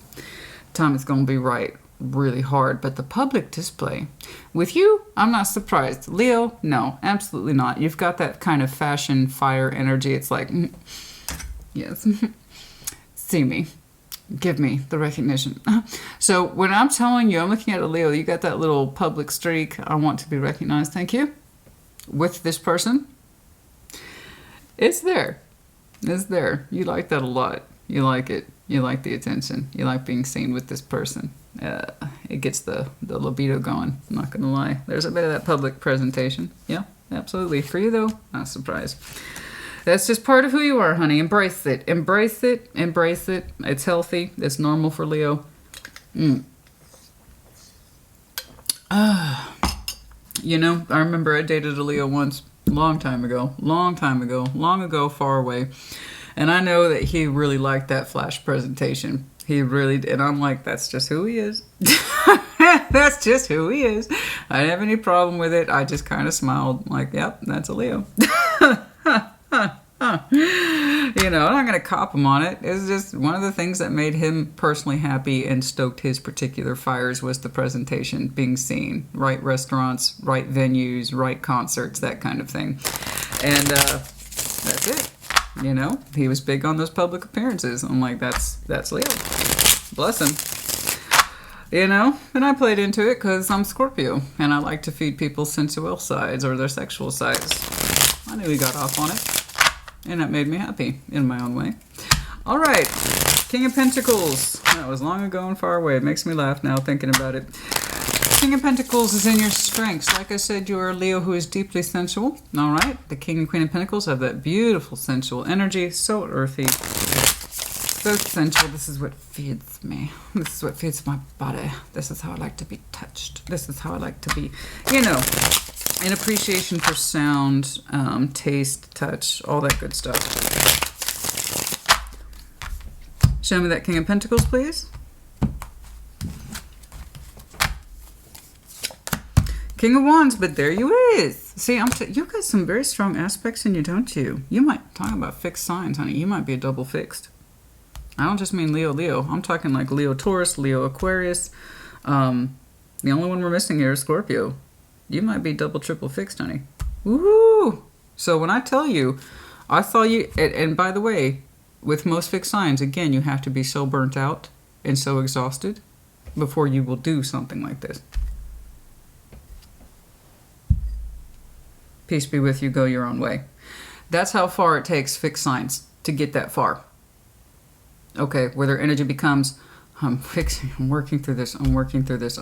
Time is going to be right really hard, but the public display. With you, I'm not surprised. Leo, no, absolutely not. You've got that kind of fashion fire energy. It's like, yes, see me. Give me the recognition. So when I'm telling you, I'm looking at a Leo, you got that little public streak. I want to be recognized. Thank you. With this person. It's there. It's there. You like that a lot. You like it. You like the attention. You like being seen with this person. It gets the libido going. I'm not going to lie. There's a bit of that public presentation. Yeah, absolutely. For you, though, not surprised. That's just part of who you are, honey. Embrace it. Embrace it. Embrace it. It's healthy. It's normal for Leo. You know, I remember I dated a Leo once, long ago, far away. And I know that he really liked that flash presentation. He really did. And I'm like, that's just who he is. That's just who he is. I didn't have any problem with it. I just kind of smiled like, yep, that's a Leo. You know, I'm not going to cop him on it. It's just one of the things that made him personally happy and stoked his particular fires was the presentation, being seen. Right restaurants, right venues, right concerts, that kind of thing. And that's it. You know, he was big on those public appearances. I'm like, that's Leo. Bless him. You know, and I played into it because I'm Scorpio, and I like to feed people's sensual sides or their sexual sides. I knew he got off on it. And that made me happy in my own way. All right. King of Pentacles. That was long ago and far away. It makes me laugh now thinking about it. King of Pentacles is in your strengths. Like I said, you are a Leo who is deeply sensual. All right. The King and Queen of Pentacles have that beautiful sensual energy. So earthy. So sensual. This is what feeds me. This is what feeds my body. This is how I like to be touched. This is how I like to be, you know, an appreciation for sound, taste, touch, all that good stuff. Show me that King of Pentacles, please. King of Wands, but there you is. See, you got some very strong aspects in you, don't you? You might talk about fixed signs, honey. You might be a double fixed. I don't just mean Leo. I'm talking like Leo Taurus, Leo Aquarius. The only one we're missing here is Scorpio. You might be double, triple fixed, honey. Woohoo! So when I tell you, I saw you, and by the way, with most fixed signs, again, you have to be so burnt out and so exhausted before you will do something like this. Peace be with you, go your own way. That's how far it takes fixed signs to get that far. Okay, where their energy becomes, I'm working through this, I'm working through this.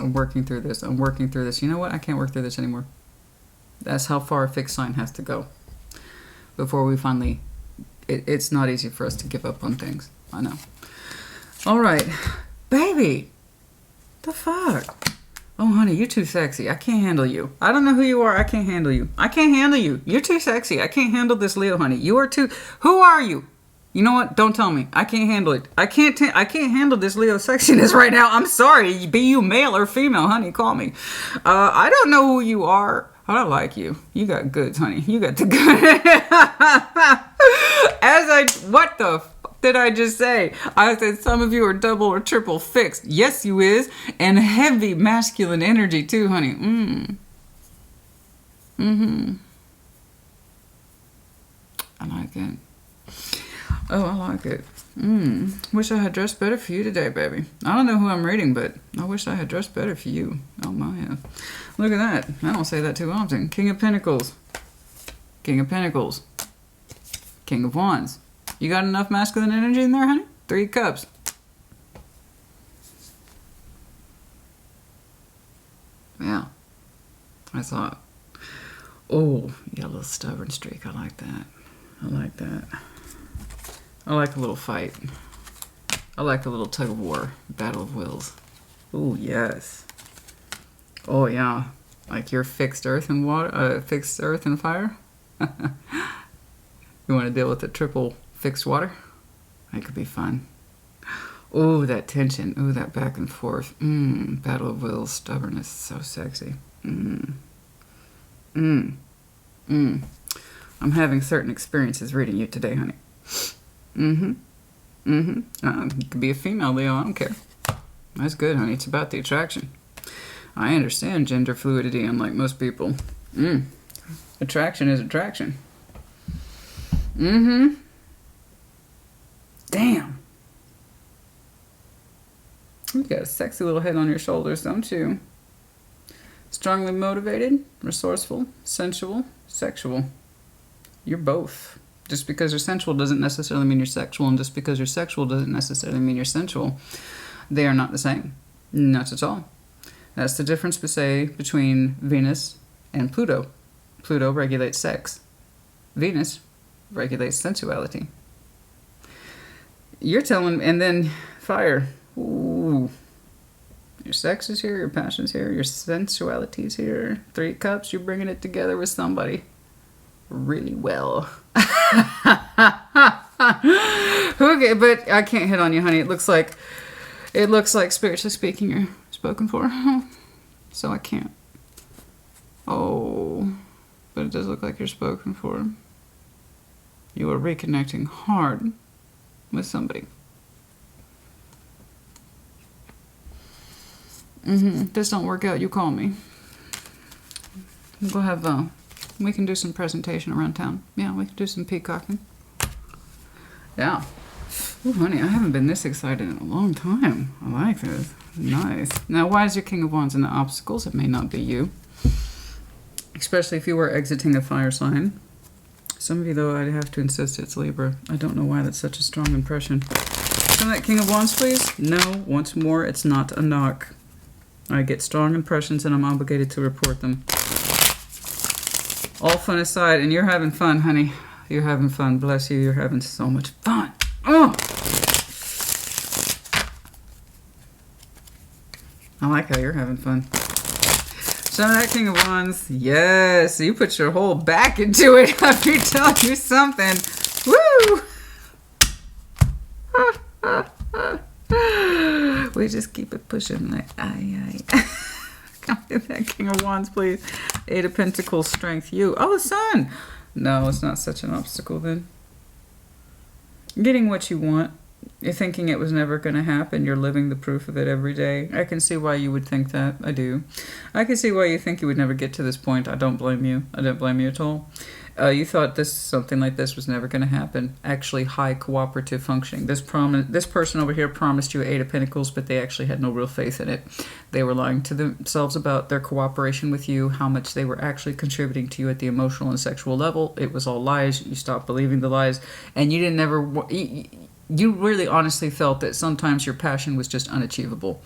You know what? I can't work through this anymore. That's how far a fixed sign has to go before we finally... It's not easy for us to give up on things. I know. All right. Baby. The fuck? Oh, honey, you're too sexy. I can't handle you. I don't know who you are. I can't handle you. I can't handle you. You're too sexy. I can't handle this Leo, honey. You are too... Who are you? You know what? Don't tell me. I can't handle it. I can't handle this Leo sexiness right now. I'm sorry. Be you male or female, honey. Call me. I don't know who you are. I don't like you. You got goods, honey. You got the good. What the fuck did I just say? I said some of you are double or triple fixed. Yes, you is. And heavy masculine energy too, honey. I like it. Oh, I like it. Wish I had dressed better for you today, baby. I don't know who I'm reading, but I wish I had dressed better for you. Oh, my. Look at that. I don't say that too often. King of Pentacles. King of Pentacles. King of Wands. You got enough masculine energy in there, honey? 3 cups. Yeah. I thought. Oh, you got a little stubborn streak. I like that. I like that. I like a little fight. I like a little tug of war. Battle of wills. Oh, yes. Oh, yeah. Like you're fixed earth and water, fixed earth and fire. You want to deal with the triple fixed water? That could be fun. Oh, that tension. Oh, that back and forth. Battle of wills, stubbornness. So sexy. I'm having certain experiences reading you today, honey. You could be a female, Leo. I don't care. That's good, honey. It's about the attraction. I understand gender fluidity, unlike most people. Attraction is attraction. Damn. You got a sexy little head on your shoulders, don't you? Strongly motivated, resourceful, sensual, sexual. You're both. Just because you're sensual doesn't necessarily mean you're sexual, and just because you're sexual doesn't necessarily mean you're sensual. They are not the same. Not at all. That's the difference, say, between Venus and Pluto. Pluto regulates sex. Venus regulates sensuality. You're telling, and then fire. Ooh. Your sex is here, your passion's here, your sensuality's here. 3 cups, you're bringing it together with somebody really well. Okay, but I can't hit on you, honey. It looks like spiritually speaking you're spoken for. So I can't. Oh, but it does look like you're spoken for. You are reconnecting hard with somebody. If this don't work out, you call me. We'll have we can do some presentation around town. Yeah, we can do some peacocking. Yeah. Oh, honey, I haven't been this excited in a long time. I like this. Nice. Now, why is your King of Wands in the obstacles? It may not be you. Especially if you were exiting a fire sign. Some of you, though, I'd have to insist it's Libra. I don't know why that's such a strong impression. Some of that King of Wands, please. No, once more, it's not a knock. I get strong impressions and I'm obligated to report them. All fun aside, and you're having fun, honey. You're having fun. Bless you. You're having so much fun. Oh! I like how you're having fun. So that King of Wands, yes, you put your whole back into it. Let me tell you something. Woo! We just keep it pushing like, aye. Come get that King of Wands, please. 8 of Pentacles, strength, you. Oh, Sun. No, it's not such an obstacle then. Getting what you want. You're thinking it was never going to happen. You're living the proof of it every day. I can see why you would think that. I do. I can see why you think you would never get to this point. I don't blame you. I don't blame you at all. You thought something like this was never going to happen. Actually, high cooperative functioning. This person over here promised you 8 of Pentacles, but they actually had no real faith in it. They were lying to themselves about their cooperation with you, how much they were actually contributing to you at the emotional and sexual level. It was all lies. You stopped believing the lies, and you didn't ever... you really honestly felt that sometimes your passion was just unachievable.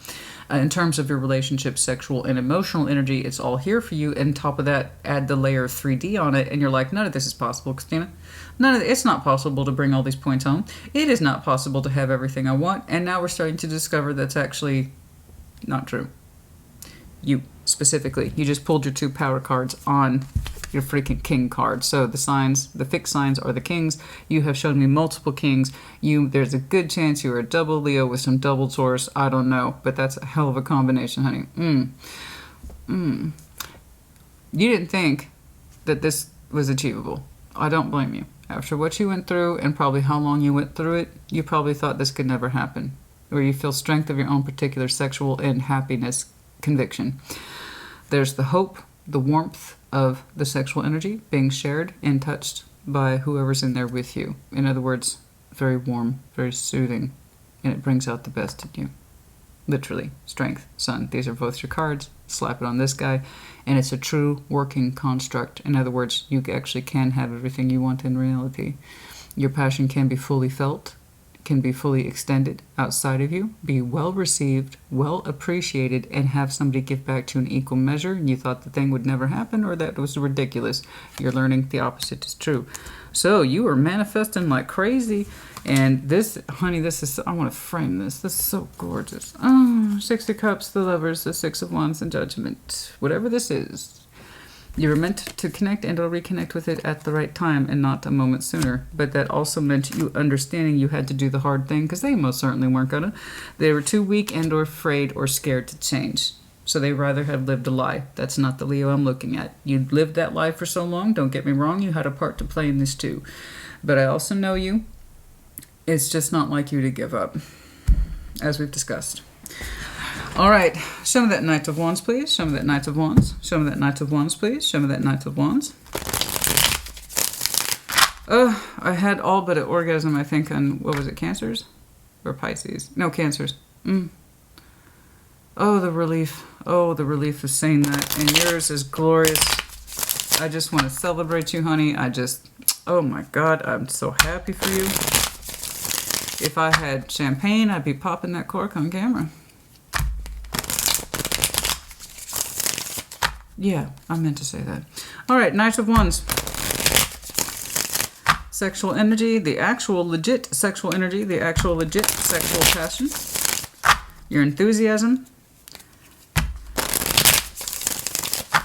In terms of your relationship, sexual and emotional energy, it's all here for you. And top of that, add the layer of 3D on it, and you're like, none of this is possible, Christina. It's not possible to bring all these points home. It is not possible to have everything I want. And now we're starting to discover that's actually not true. You, specifically, you just pulled your 2 power cards on your freaking king card. So the signs, the fixed signs are the kings. You have shown me multiple kings. There's a good chance you are a double Leo with some double Taurus. I don't know, but that's a hell of a combination, honey. You didn't think that this was achievable. I don't blame you. After what you went through and probably how long you went through it, you probably thought this could never happen. Where you feel strength of your own particular sexual and happiness conviction. There's the hope, the warmth of the sexual energy being shared and touched by whoever's in there with you. In other words, very warm, very soothing, and it brings out the best in you. Literally, strength, sun. These are both your cards. Slap it on this guy, and it's a true working construct. In other words, you actually can have everything you want in reality. Your passion can be fully felt, can be fully extended outside of you, be well received, well appreciated, and have somebody give back to you in equal measure, and you thought the thing would never happen or that was ridiculous. You're learning the opposite is true. So you are manifesting like crazy, and this, honey, this is, I want to frame this. This is so gorgeous. Oh, 6 of Cups, the Lovers, the 6 of Wands, and Judgment. Whatever this is, you were meant to connect and or reconnect with it at the right time and not a moment sooner. But that also meant you understanding you had to do the hard thing, because they most certainly weren't gonna. They were too weak and or afraid or scared to change. So they rather have lived a lie. That's not the Leo I'm looking at. You lived that lie for so long, don't get me wrong, you had a part to play in this too. But I also know you. It's just not like you to give up, as we've discussed. All right, show me that Knight of Wands, please. Show me that Knight of Wands. Show me that Knight of Wands, please. Show me that Knight of Wands. Oh, I had all but an orgasm, I think, on, what was it, Cancers? Or Pisces? No, Cancers. Oh, the relief. Oh, the relief of saying that. And yours is glorious. I just want to celebrate you, honey. Oh my God, I'm so happy for you. If I had champagne, I'd be popping that cork on camera. Yeah, I meant to say that. All right, Knight of Wands. Sexual energy, the actual legit sexual energy, the actual legit sexual passion. Your enthusiasm.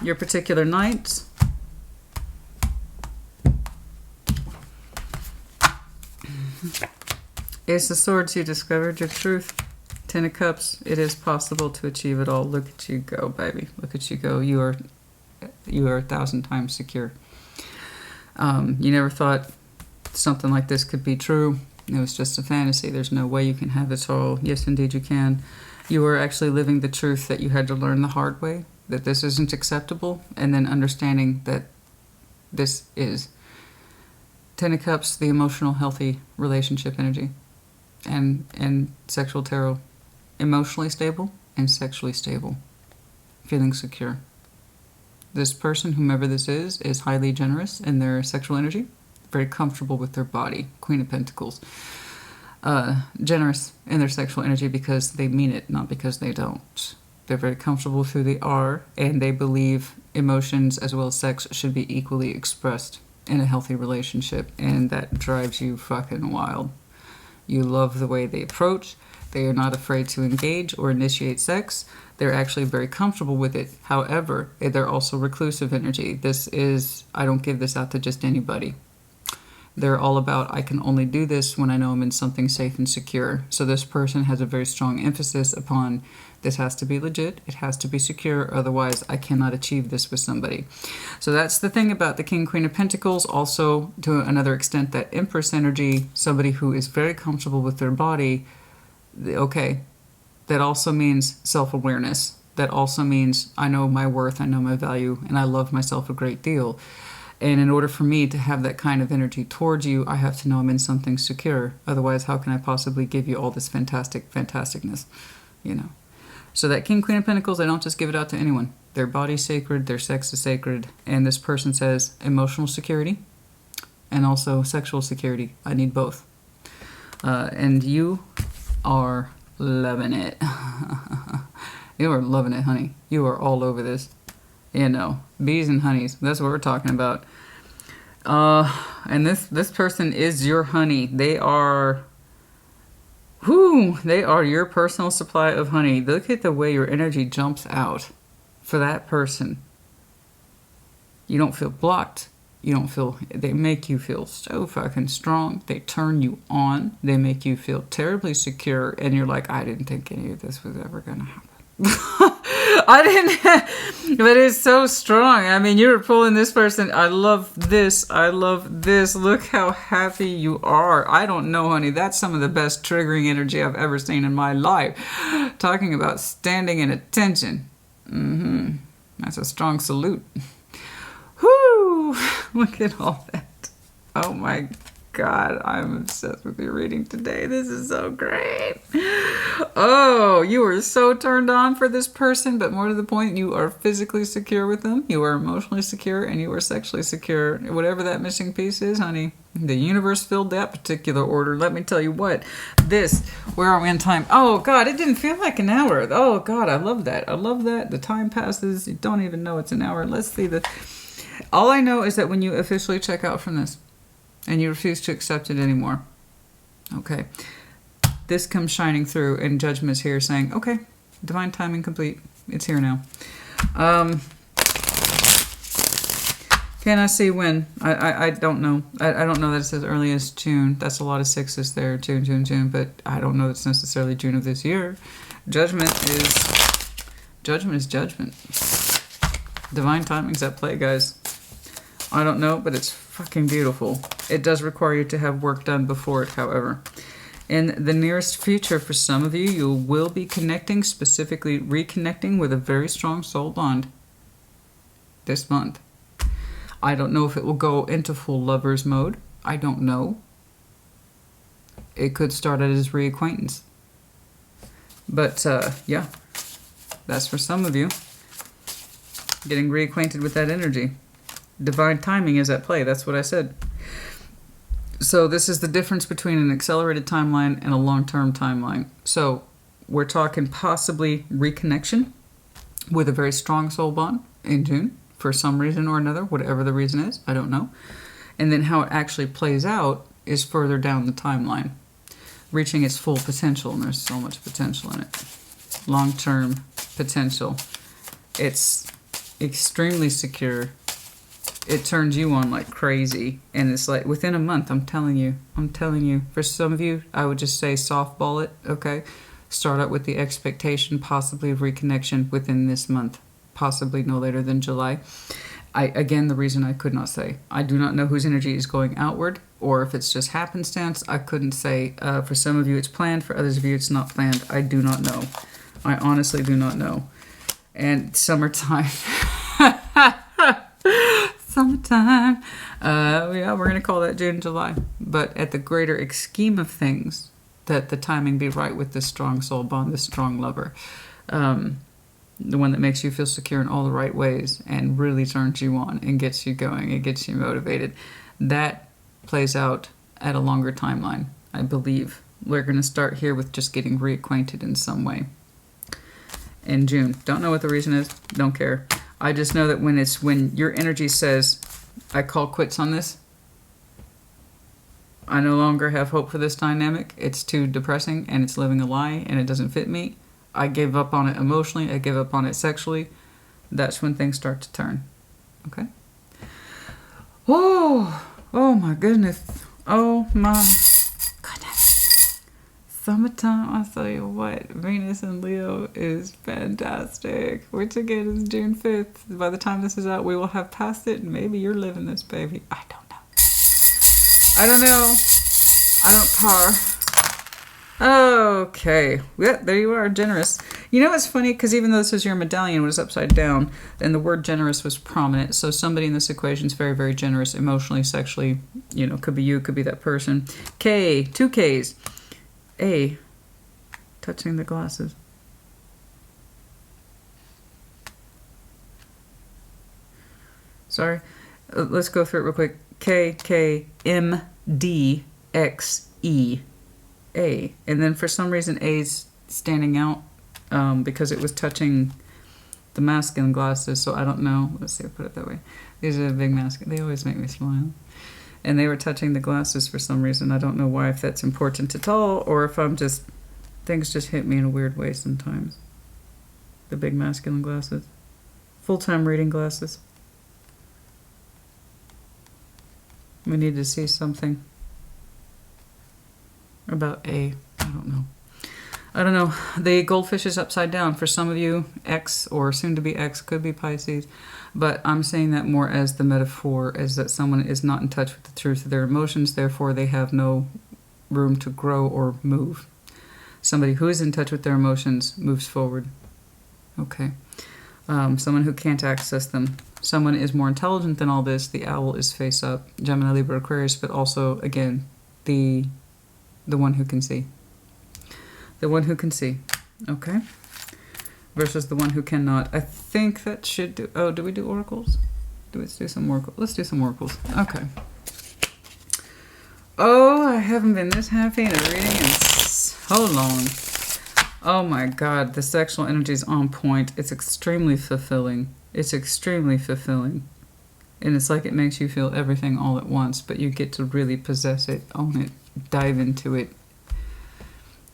Your particular knights. Ace of Swords, you discovered your truth. 10 of Cups, it is possible to achieve it all. Look at you go, baby. Look at you go. You are 1,000 times secure. You never thought something like this could be true. It was just a fantasy. There's no way you can have it all. Yes, indeed you can. You are actually living the truth that you had to learn the hard way, that this isn't acceptable, and then understanding that this is. 10 of Cups, the emotional, healthy relationship energy, and sexual tarot. Emotionally stable and sexually stable. Feeling secure. This person, whomever this is highly generous in their sexual energy. Very comfortable with their body. Queen of Pentacles. Generous in their sexual energy because they mean it, not because they don't. They're very comfortable with who they are, and they believe emotions as well as sex should be equally expressed in a healthy relationship, and that drives you fucking wild. You love the way they approach. They are not afraid to engage or initiate sex. They're actually very comfortable with it. However, they're also reclusive energy. This is, I don't give this out to just anybody. They're all about, I can only do this when I know I'm in something safe and secure. So this person has a very strong emphasis upon this has to be legit, it has to be secure, otherwise I cannot achieve this with somebody. So that's the thing about the King, Queen of Pentacles. Also, to another extent, that Empress energy, somebody who is very comfortable with their body. Okay, that also means self-awareness. That also means I know my worth, I know my value, and I love myself a great deal. And in order for me to have that kind of energy towards you, I have to know I'm in something secure. Otherwise, how can I possibly give you all this fantasticness, you know? So that King, Queen of Pentacles, I don't just give it out to anyone. Their body's sacred, their sex is sacred, and this person says emotional security and also sexual security. I need both. And you are loving it. You are loving it, honey. You are all over this. You know, bees and honeys. That's what we're talking about. And this person is your honey. They are... Whoo! They are your personal supply of honey. Look at the way your energy jumps out for that person. You don't feel blocked. You don't feel... They make you feel so fucking strong. They turn you on. They make you feel terribly secure. And you're like, I didn't think any of this was ever going to happen. I didn't... But it's so strong. I mean, you're pulling this person. I love this. I love this. Look how happy you are. I don't know, honey. That's some of the best triggering energy I've ever seen in my life. Talking about standing in attention. That's a strong salute. Whoo! Look at all that. Oh my God, I'm obsessed with your reading today. This is so great. Oh, you are so turned on for this person, but more to the point, you are physically secure with them, you are emotionally secure, and you are sexually secure. Whatever that missing piece is, honey, the universe filled that particular order. Let me tell you what, where are we in time? Oh God, it didn't feel like an hour. Oh God, I love that. I love that. The time passes. You don't even know it's an hour. Let's see all I know is that when you officially check out from this, and you refuse to accept it anymore. Okay. This comes shining through, and judgment is here saying, okay, divine timing complete. It's here now. Can I see when? I don't know. I don't know that it's as early as June. That's a lot of sixes there. June. But I don't know that it's necessarily June of this year. Judgment is judgment. Divine timing's at play, guys. I don't know, but it's fucking beautiful. It does require you to have work done before it, however. In the nearest future, for some of you, you will be connecting, specifically reconnecting with a very strong soul bond this month. I don't know if it will go into full lovers mode. I don't know. It could start out as reacquaintance. But, yeah, that's for some of you. Getting reacquainted with that energy. Divine timing is at play. That's what I said. So this is the difference between an accelerated timeline and a long-term timeline. So we're talking possibly reconnection with a very strong soul bond in June for some reason or another, whatever the reason is. I don't know. And then how it actually plays out is further down the timeline, reaching its full potential. And there's so much potential in it. Long-term potential. It's extremely secure. It turns you on like crazy, and it's like within a month. I'm telling you. For some of you, I would just say softball it. Okay, start out with the expectation, possibly of reconnection within this month, possibly no later than July. Again, the reason I could not say, I do not know whose energy is going outward, or if it's just happenstance. I couldn't say. For some of you, it's planned. For others of you, it's not planned. I do not know. I honestly do not know. And summertime. Summertime. Yeah, we're going to call that June, July. But at the greater scheme of things, that the timing be right with this strong soul bond, this strong lover. The one that makes you feel secure in all the right ways and really turns you on and gets you going. It gets you motivated. That plays out at a longer timeline, I believe. We're going to start here with just getting reacquainted in some way. In June. Don't know what the reason is. Don't care. I just know that when your energy says, I call quits on this, I no longer have hope for this dynamic, it's too depressing and it's living a lie and it doesn't fit me, I give up on it emotionally, I give up on it sexually, that's when things start to turn. Okay? Oh my goodness. Oh my goodness. Summertime, I'll tell you what, Venus and Leo is fantastic. Which again is June 5th. By the time this is out, we will have passed it, and maybe you're living this, baby. I don't know. I don't care. Okay. Yeah, there you are, generous. You know, it's funny, because even though this is your medallion, it was upside down, and the word generous was prominent. So somebody in this equation is very, very generous, emotionally, sexually. You know, could be you, could be that person. K, 2 Ks. A, touching the glasses. Sorry. Let's go through it real quick. K, K, M, D, X, E. A. And then for some reason A's standing out because it was touching the masculine glasses. So I don't know. Let's see, I'll put it that way. These are the big masculine. They always make me smile. And they were touching the glasses for some reason. I don't know why, if that's important at all, or if I'm just, things just hit me in a weird way sometimes. The big masculine glasses. Full-time reading glasses. We need to see something about A. I don't know. I don't know. The goldfish is upside down. For some of you, X or soon to be X could be Pisces. But I'm saying that more as the metaphor, as that someone is not in touch with the truth of their emotions, therefore they have no room to grow or move. Somebody who is in touch with their emotions moves forward. Okay. Someone who can't access them. Someone is more intelligent than all this. The owl is face up. Gemini, Libra, Aquarius, but also, again, the one who can see. The one who can see. Okay? Versus the one who cannot. I think that should do... Oh, do we do oracles? Let's do some oracles. Let's do some oracles. Okay. Oh, I haven't been this happy in a reading in so long. Oh my God, the sexual energy is on point. It's extremely fulfilling. It's extremely fulfilling. And it's like it makes you feel everything all at once, but you get to really possess it, own it, dive into it,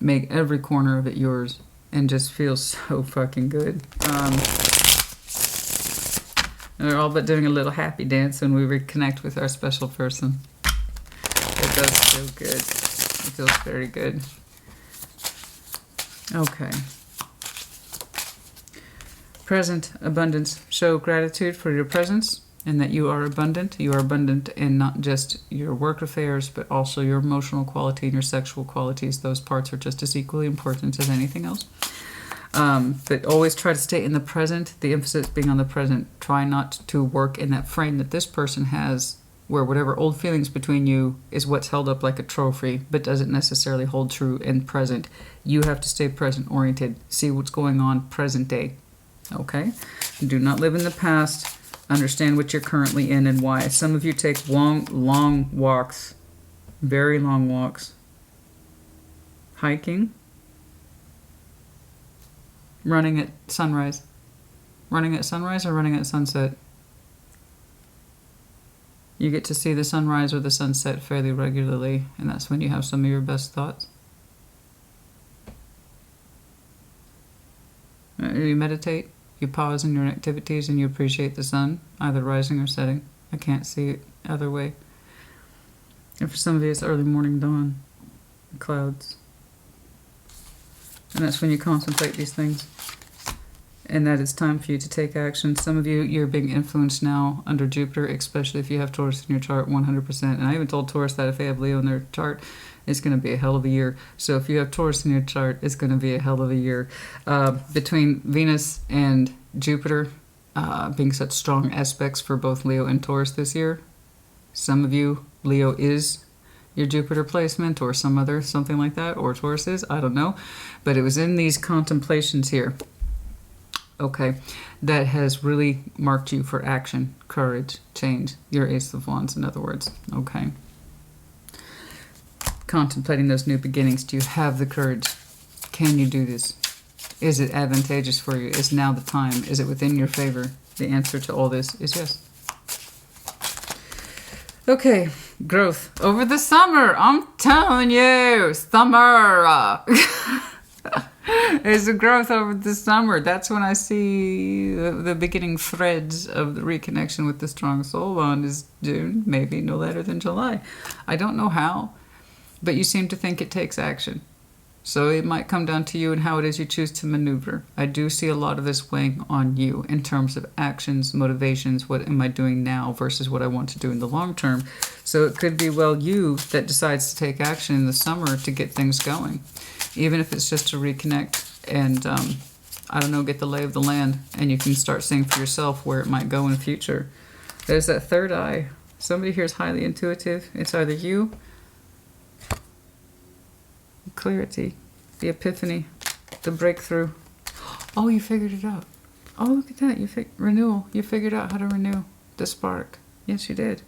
make every corner of it yours, and just feel so fucking good. And we're all but doing a little happy dance when we reconnect with our special person. It does feel good. It feels very good. Okay. Present abundance. Show gratitude for your presence and that you are abundant. You are abundant in not just your work affairs, but also your emotional quality and your sexual qualities. Those parts are just as equally important as anything else. But always try to stay in the present. The emphasis being on the present. Try not to work in that frame that this person has, where whatever old feelings between you is what's held up like a trophy, but doesn't necessarily hold true in present. You have to stay present oriented. See what's going on present day. Okay? Do not live in the past. Understand what you're currently in and why. Some of you take long walks. Very long walks. Hiking. Running at sunrise. Running at sunrise or running at sunset? You get to see the sunrise or the sunset fairly regularly, and that's when you have some of your best thoughts. You meditate, you pause in your activities, and you appreciate the sun, either rising or setting. I can't see it either way. And for some of you, it's early morning dawn, clouds. And that's when you contemplate these things. And that it's time for you to take action. Some of you, you're being influenced now under Jupiter, especially if you have Taurus in your chart, 100%. And I even told Taurus that if they have Leo in their chart, it's going to be a hell of a year. So if you have Taurus in your chart, it's going to be a hell of a year. Between Venus and Jupiter being such strong aspects for both Leo and Taurus this year, some of you, Leo is your Jupiter placement or something like that, or Taurus is, I don't know. But it was in these contemplations here. Okay, that has really marked you for action, courage, change. Your Ace of Wands, in other words. Okay. Contemplating those new beginnings. Do you have the courage? Can you do this? Is it advantageous for you? Is now the time? Is it within your favor? The answer to all this is yes. Okay, growth. Over the summer, I'm telling you, summer. It's a growth over the summer. That's when I see the beginning threads of the reconnection with the strong soul bond is June, maybe no later than July. I don't know how, but you seem to think it takes action. So it might come down to you and how it is you choose to maneuver. I do see a lot of this weighing on you in terms of actions, motivations, what am I doing now versus what I want to do in the long term. So it could be, well, you that decides to take action in the summer to get things going. Even if it's just to reconnect and, I don't know, get the lay of the land, and you can start seeing for yourself where it might go in the future. There's that third eye. Somebody here is highly intuitive. It's either you, clarity, the epiphany, the breakthrough. Oh, you figured it out. Oh, look at that. Renewal. You figured out how to renew the spark. Yes, you did.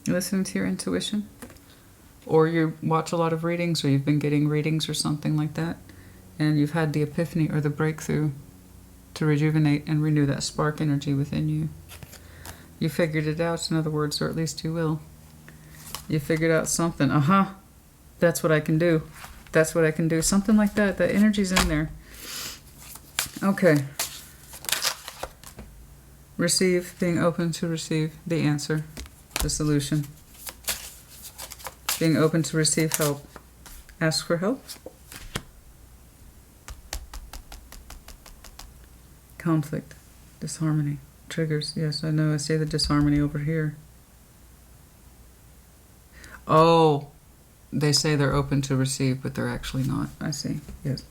You listening to your intuition? or you watch a lot of readings, or you've been getting readings or something like that, and you've had the epiphany or the breakthrough to rejuvenate and renew that spark energy within you. You figured it out, in other words, or at least you will. You figured out something. That's what I can do. That's what I can do. Something like that. That energy's in there. Okay. Receive, being open to receive the answer, the solution. Being open to receive help. Ask for help. Conflict, disharmony, triggers. Yes, I know. I see the disharmony over here. Oh, they say they're open to receive, but they're actually not. I see. Yes.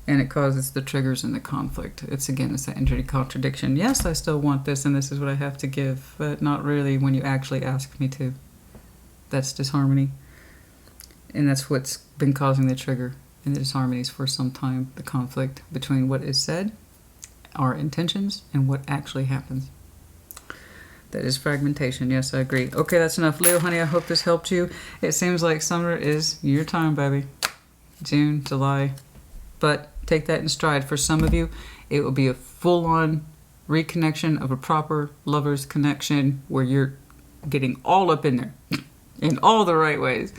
And it causes the triggers and the conflict. It's that energy contradiction. Yes, I still want this, and this is what I have to give, but not really when you actually ask me to. That's disharmony. And that's what's been causing the trigger and the disharmonies for some time. The conflict between what is said, our intentions, and what actually happens. That is fragmentation. Yes, I agree. Okay, that's enough. Leo, honey, I hope this helped you. It seems like summer is your time, baby. June, July. But take that in stride. For some of you, it will be a full-on reconnection of a proper lover's connection where you're getting all up in there in all the right ways.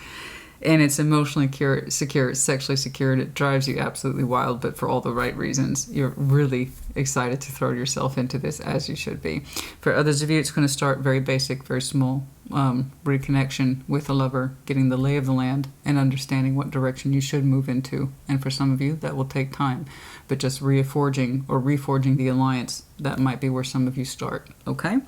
And it's emotionally secure, it's sexually secure, and it drives you absolutely wild, but for all the right reasons. You're really excited to throw yourself into this, as you should be. For others of you, it's going to start very basic, very small, reconnection with a lover, getting the lay of the land, and understanding what direction you should move into. And for some of you, that will take time. But just reforging the alliance, that might be where some of you start. Okay?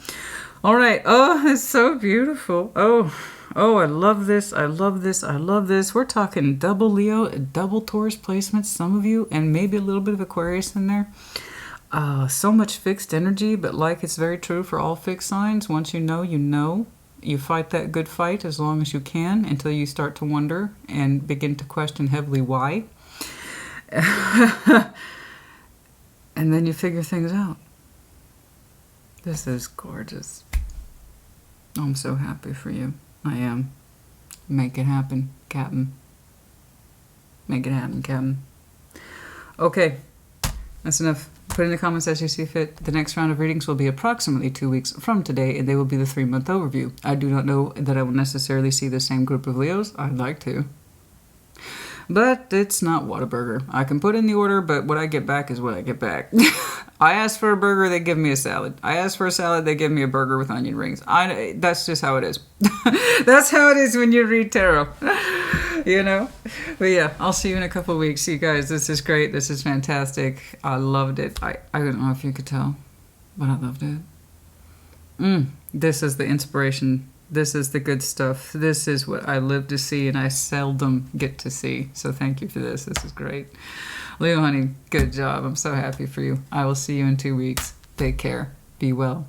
All right. Oh, it's so beautiful. Oh, I love this. I love this. I love this. We're talking double Leo, double Taurus placements, some of you, and maybe a little bit of Aquarius in there. So much fixed energy, but like it's very true for all fixed signs. Once you know, you know. You fight that good fight as long as you can until you start to wonder and begin to question heavily why. And then you figure things out. This is gorgeous. I'm so happy for you. I am. Make it happen, Captain. Make it happen, Captain. Okay, that's enough. Put in the comments as you see fit. The next round of readings will be approximately 2 weeks from today, and they will be the 3-month overview. I do not know that I will necessarily see the same group of Leos. I'd like to. But it's not Whataburger. I can put in the order, but what I get back is what I get back. I ask for a burger, they give me a salad. I ask for a salad, they give me a burger with onion rings. That's just how it is. That's how it is when you read tarot. You know? But yeah, I'll see you in a couple of weeks. You guys, this is great. This is fantastic. I loved it. I don't know if you could tell, but I loved it. This is the inspiration. This is the good stuff. This is what I live to see, and I seldom get to see. So thank you for this. This is great. Leo, honey, good job. I'm so happy for you. I will see you in 2 weeks. Take care. Be well.